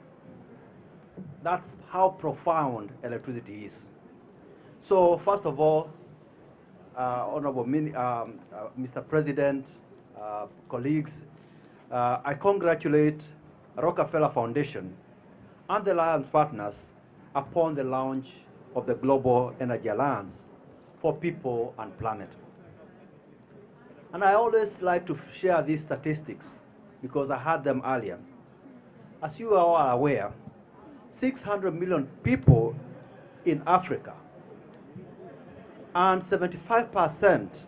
That's how profound electricity is. So first of all, Honorable Mr. President, colleagues, I congratulate Rockefeller Foundation and the Alliance partners upon the launch of the Global Energy Alliance for People and Planet. And I always like to share these statistics because I had them earlier. As you are aware, 600 million people in Africa, and 75%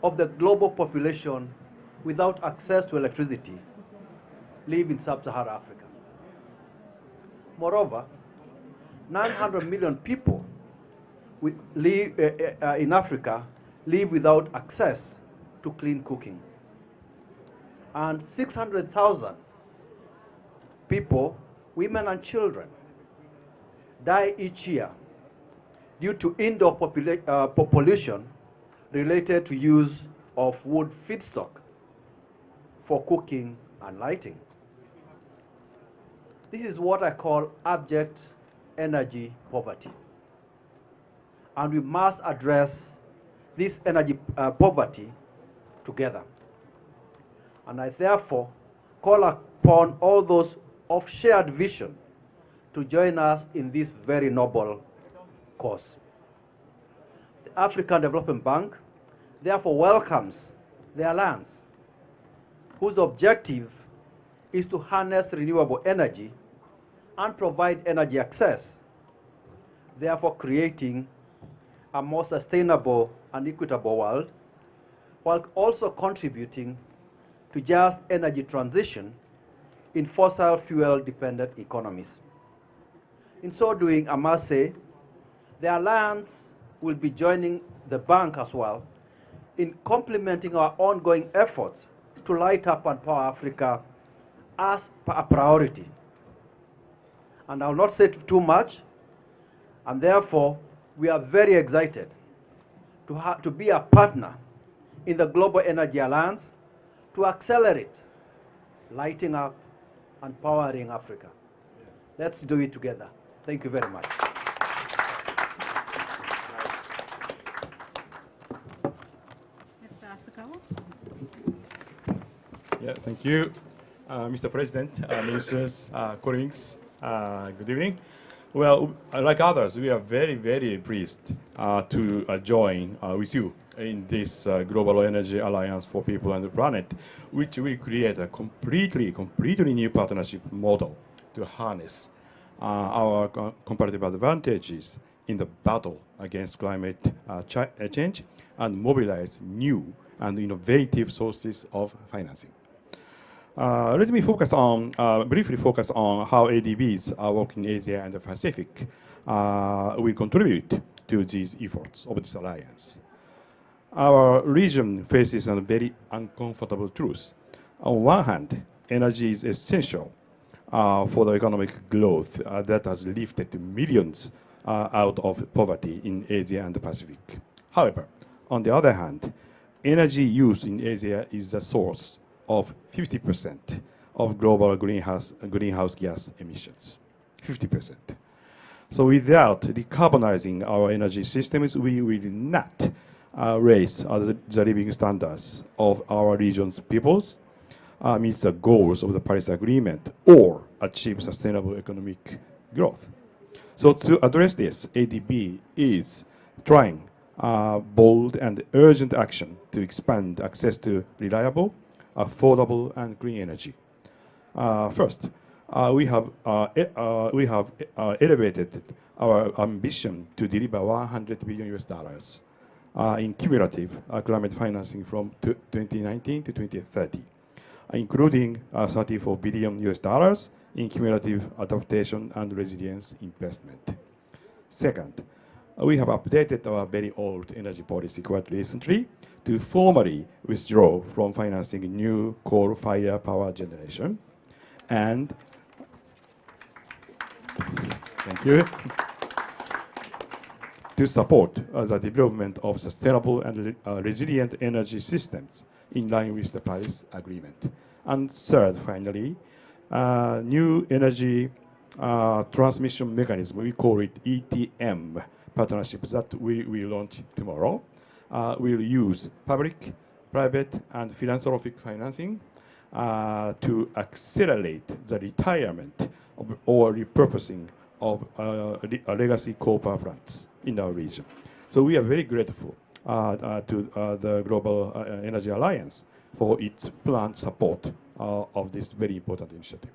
of the global population without access to electricity live in sub-Saharan Africa. Moreover, 900 million people in Africa live without access to clean cooking. And 600,000 people, women and children, die each year due to indoor pollution related to use of wood feedstock for cooking and lighting. This is what I call abject energy poverty. And we must address this energy poverty together. And I therefore call upon all those of shared vision to join us in this very noble cause. The African Development Bank therefore welcomes the alliance, whose objective is to harness renewable energy and provide energy access, therefore creating a more sustainable and equitable world, while also contributing to just energy transition in fossil fuel dependent economies. In so doing, I must say, the Alliance will be joining the bank as well in complementing our ongoing efforts to light up and power Africa as a priority. And I will not say too much, and therefore, we are very excited to be a partner in the Global Energy Alliance to accelerate lighting up and powering Africa. Let's do it together. Thank you very much. Mr. Asakawa? Yeah, thank you, Mr. President, ministers, colleagues. Good evening. Well, like others, we are very, very pleased to join with you in this Global Energy Alliance for People and the Planet, which will create a completely new partnership model to harness our comparative advantages in the battle against climate change and mobilize new and innovative sources of financing. Let me briefly focus on how ADBs are working in Asia and the Pacific will contribute to these efforts of this alliance. Our region faces a very uncomfortable truth. On one hand, energy is essential for the economic growth that has lifted millions out of poverty in Asia and the Pacific. However, on the other hand, energy use in Asia is the source of 50% of global greenhouse gas emissions. 50%. So without decarbonizing our energy systems, we will not raise the living standards of our region's peoples, meet the goals of the Paris Agreement, or achieve sustainable economic growth. So to address this, ADB is trying bold and urgent action to expand access to reliable, affordable, and green energy. First, we have elevated our ambition to deliver $100 billion in cumulative climate financing from 2019 to 2030, including $34 billion in cumulative adaptation and resilience investment. Second, we have updated our very old energy policy quite recently to formally withdraw from financing new coal-fired power generation and thank you, to support the development of sustainable and resilient energy systems in line with the Paris Agreement. And third, finally, new energy transmission mechanism, we call it ETM partnerships that we will launch tomorrow, will use public, private, and philanthropic financing to accelerate the retirement or repurposing of legacy coal power plants in our region. So we are very grateful to the Global Energy Alliance for its planned support of this very important initiative.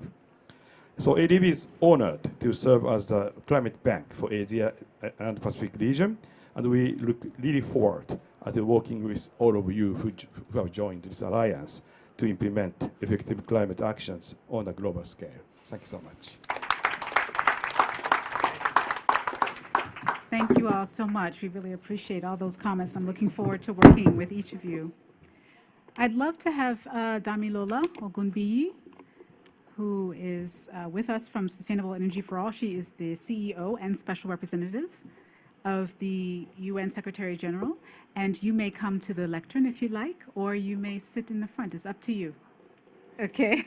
So ADB is honored to serve as the climate bank for Asia and Pacific region, and we look really forward to working with all of you who have joined this alliance to implement effective climate actions on a global scale. Thank you so much. Thank you all so much. We really appreciate all those comments. I'm looking forward to working with each of you. I'd love to have Damilola Ogunbiyi, who is with us from Sustainable Energy for All. She is the CEO and Special Representative of the UN Secretary General. And you may come to the lectern if you like, or you may sit in the front. It's up to you. Okay.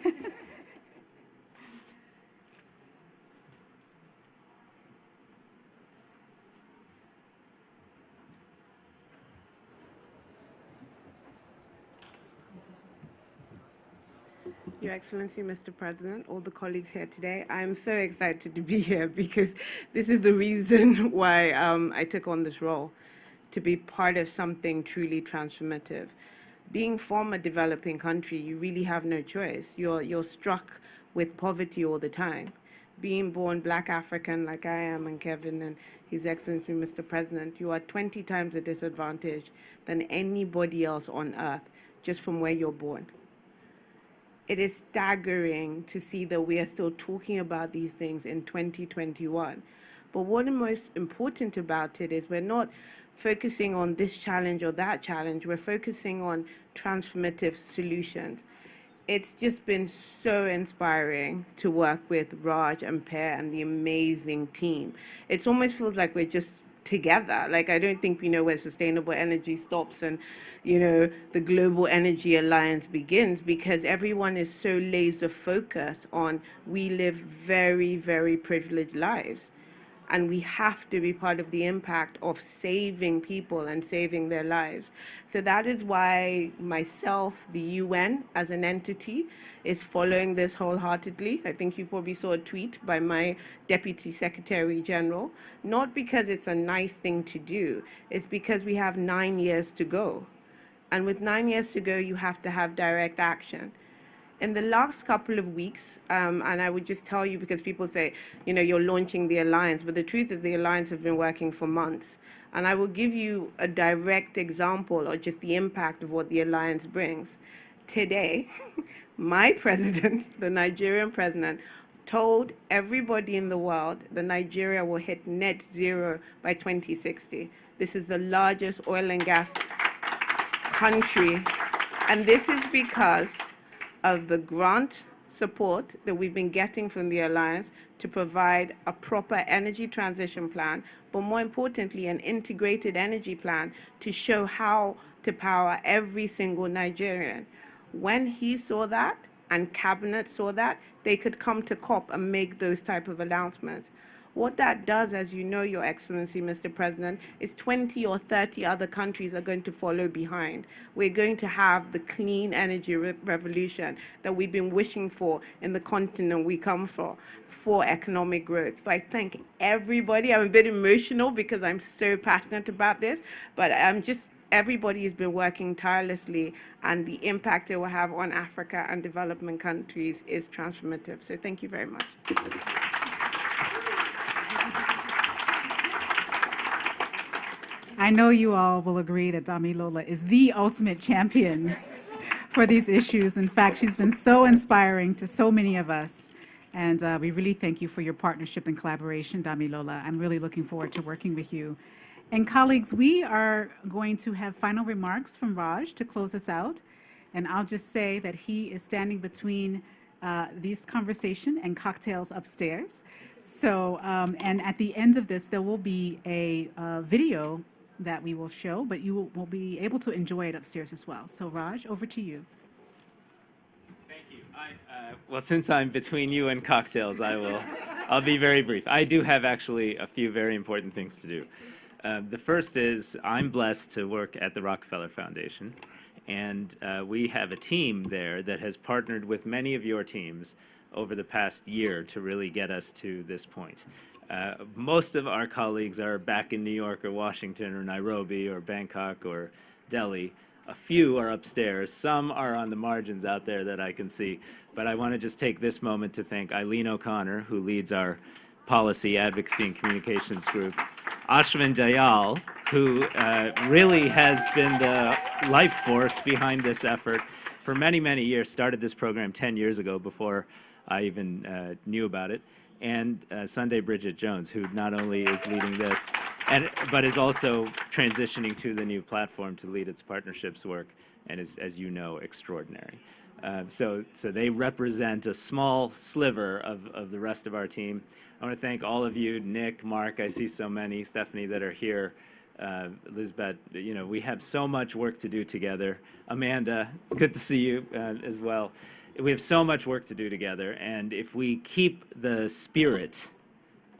Your Excellency, Mr. President, all the colleagues here today, I'm so excited to be here because this is the reason why I took on this role, to be part of something truly transformative. Being from a developing country, you really have no choice. You're struck with poverty all the time. Being born Black African like I am, and Kevin and His Excellency, Mr. President, you are 20 times a disadvantage than anybody else on earth just from where you're born. It is staggering to see that we are still talking about these things in 2021. But what is most important about it is we're not focusing on this challenge or that challenge. We're focusing on transformative solutions. It's just been so inspiring to work with Raj and Per and the amazing team. It almost feels like we're just together. Like, I don't think we know where sustainable energy stops and, you know, the Global Energy Alliance begins, because everyone is so laser focused on we live very, very privileged lives. And we have to be part of the impact of saving people and saving their lives. So that is why myself, the UN as an entity, is following this wholeheartedly. I think you probably saw a tweet by my Deputy Secretary General, not because it's a nice thing to do, it's because we have 9 years to go. And with 9 years to go, you have to have direct action. In the last couple of weeks, and I would just tell you, because people say, you know, you're launching the alliance, but the truth is the alliance has been working for months. And I will give you a direct example or just the impact of what the alliance brings. Today, my president, the Nigerian president, told everybody in the world that Nigeria will hit net zero by 2060. This is the largest oil and gas country. And this is because of the grant support that we've been getting from the Alliance to provide a proper energy transition plan, but more importantly, an integrated energy plan to show how to power every single Nigerian. When he saw that, and Cabinet saw that, they could come to COP and make those type of announcements. What that does, as you know, Your Excellency, Mr. President, is 20 or 30 other countries are going to follow behind. We're going to have the clean energy revolution that we've been wishing for in the continent we come from for economic growth. So I thank everybody. I'm a bit emotional because I'm so passionate about this, but everybody has been working tirelessly, and the impact it will have on Africa and development countries is transformative. So thank you very much. I know you all will agree that Damilola is the ultimate champion for these issues. In fact, she's been so inspiring to so many of us. And we really thank you for your partnership and collaboration, Damilola. I'm really looking forward to working with you. And colleagues, we are going to have final remarks from Raj to close us out. And I'll just say that he is standing between this conversation and cocktails upstairs. So, and at the end of this, there will be a video that we will show, but you will be able to enjoy it upstairs as well. So Raj, over to you. Thank you. Well, since I'm between you and cocktails, I'll be very brief. I do have actually a few very important things to do. The first is I'm blessed to work at the Rockefeller Foundation, and we have a team there that has partnered with many of your teams over the past year to really get us to this point. Most of our colleagues are back in New York or Washington or Nairobi or Bangkok or Delhi. A few are upstairs. Some are on the margins out there that I can see. But I want to just take this moment to thank Eileen O'Connor, who leads our Policy, Advocacy, and Communications group. Ashwin Dayal, who really has been the life force behind this effort for many, many years. Started this program 10 years ago before I even knew about it. And Sunday Bridget Jones, who not only is leading this, but is also transitioning to the new platform to lead its partnerships work, and is, as you know, extraordinary. So they represent a small sliver of the rest of our team. I want to thank all of you, Nick, Mark, I see so many, Stephanie, that are here, Elizabeth. You know, we have so much work to do together. Amanda, it's good to see you as well. We have so much work to do together, and if we keep the spirit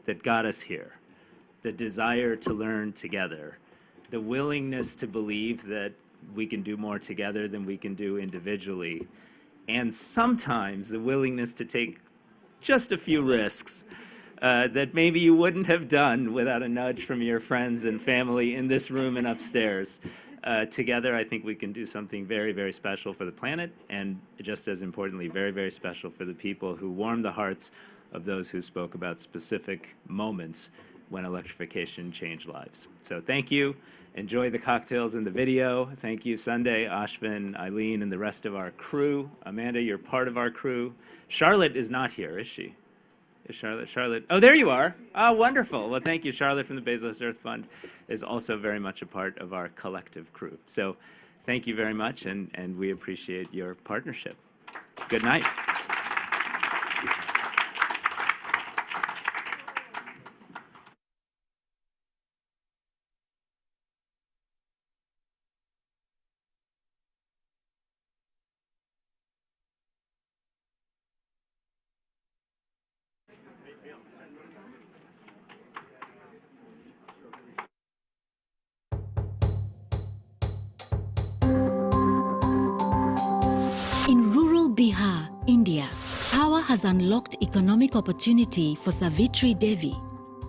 that got us here, the desire to learn together, the willingness to believe that we can do more together than we can do individually, and sometimes the willingness to take just a few risks that maybe you wouldn't have done without a nudge from your friends and family in this room and upstairs. Together, I think we can do something very, very special for the planet, and just as importantly, very, very special for the people who warm the hearts of those who spoke about specific moments when electrification changed lives. So thank you. Enjoy the cocktails in the video. Thank you, Sunday, Ashwin, Eileen, and the rest of our crew. Amanda, you're part of our crew. Charlotte is not here, is she? Is Charlotte? Oh, there you are. Oh, wonderful. Well, thank you. Charlotte from the Bezos Earth Fund is also very much a part of our collective crew. So thank you very much, and we appreciate your partnership. Good night. In rural Bihar, India, power has unlocked economic opportunity for Savitri Devi.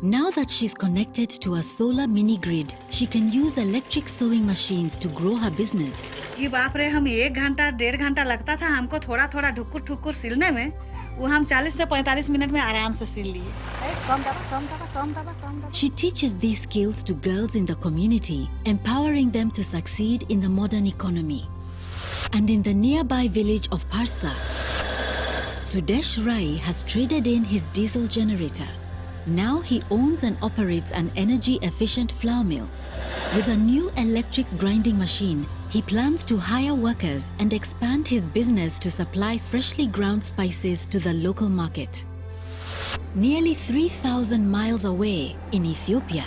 Now that she's connected to a solar mini-grid, she can use electric sewing machines to grow her business. ये बाप रे, हम 1 घंटा 1.5 घंटा लगता था हमको थोड़ा थोड़ा ढुकुर ठुकुर सिलने में, वो हम 40 से 45 मिनट में आराम से सिल लिए. She teaches these skills to girls in the community, empowering them to succeed in the modern economy. And in the nearby village of Parsa, Sudesh Rai has traded in his diesel generator. Now he owns and operates an energy-efficient flour mill. With a new electric grinding machine, he plans to hire workers and expand his business to supply freshly ground spices to the local market. Nearly 3,000 miles away in Ethiopia.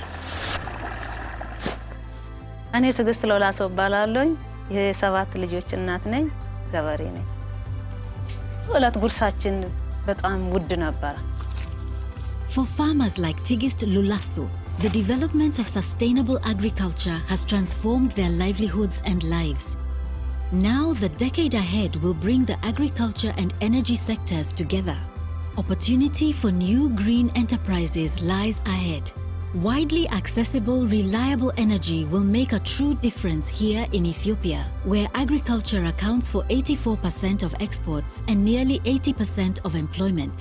እኔ ትዕግስት ሎላሶ እባላለሁ። የሰባት ልጆች እናት ነኝ። ገበሬ ነኝ። ሁለት ጉርሳችን በጣም ውድ ነበር። For farmers like Tigist Lulasso, the development of sustainable agriculture has transformed their livelihoods and lives. Now the decade ahead will bring the agriculture and energy sectors together. Opportunity for new green enterprises lies ahead. Widely accessible, reliable energy will make a true difference here in Ethiopia, where agriculture accounts for 84% of exports and nearly 80% of employment.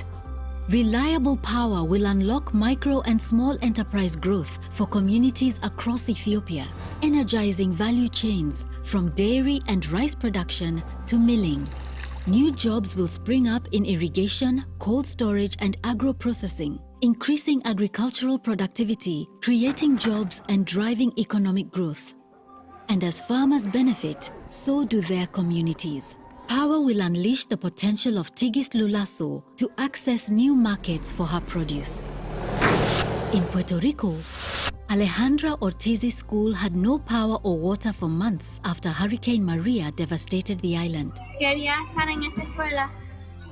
Reliable power will unlock micro and small enterprise growth for communities across Ethiopia, energizing value chains from dairy and rice production to milling. New jobs will spring up in irrigation, cold storage and agro-processing, increasing agricultural productivity, creating jobs and driving economic growth. And as farmers benefit, so do their communities. Power will unleash the potential of Tigist Lulasso to access new markets for her produce. In Puerto Rico, Alejandra Ortiz's school had no power or water for months after Hurricane Maria devastated the island. Quería estar en esta escuela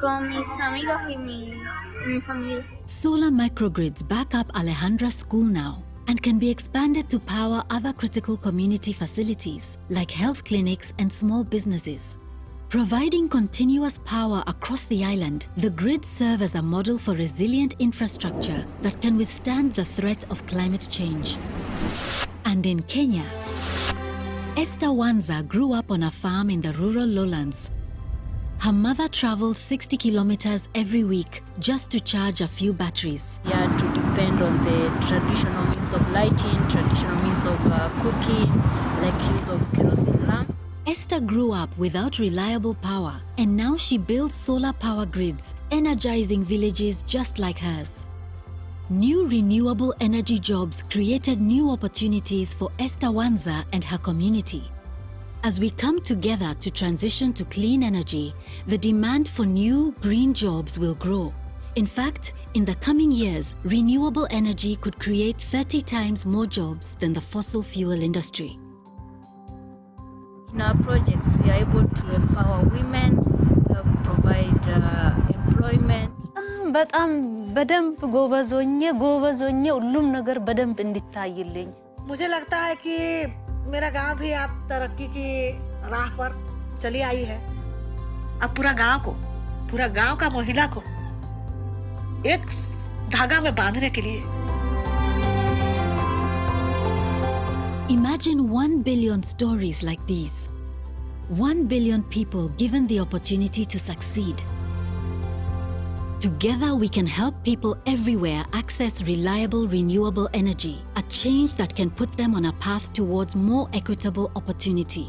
con mis amigos y mi familia. Solar microgrids back up Alejandra's school now and can be expanded to power other critical community facilities like health clinics and small businesses. Providing continuous power across the island, the grids serve as a model for resilient infrastructure that can withstand the threat of climate change. And in Kenya, Esther Wanza grew up on a farm in the rural lowlands. Her mother traveled 60 kilometers every week just to charge a few batteries. We had to depend on the traditional means of lighting, traditional means of cooking, like use of kerosene lamps. Esther grew up without reliable power, and now she builds solar power grids, energizing villages just like hers. New renewable energy jobs created new opportunities for Esther Wanza and her community. As we come together to transition to clean energy, the demand for new green jobs will grow. In fact, in the coming years, renewable energy could create 30 times more jobs than the fossil fuel industry. In our projects, we are able to empower women, provide employment. በጣም በደንብ ጎበዞኜ ሁሉም ነገር በደንብ እንዲታይልኝ मुझे लगता है कि मेरा गांव भी आप तरक्की की राह पर चली आई है। अब पूरा गांव का महिला को एक धागा में बांधने के लिए। Imagine 1 billion stories like these. 1 billion people given the opportunity to succeed. Together we can help people everywhere access reliable, renewable energy, a change that can put them on a path towards more equitable opportunity.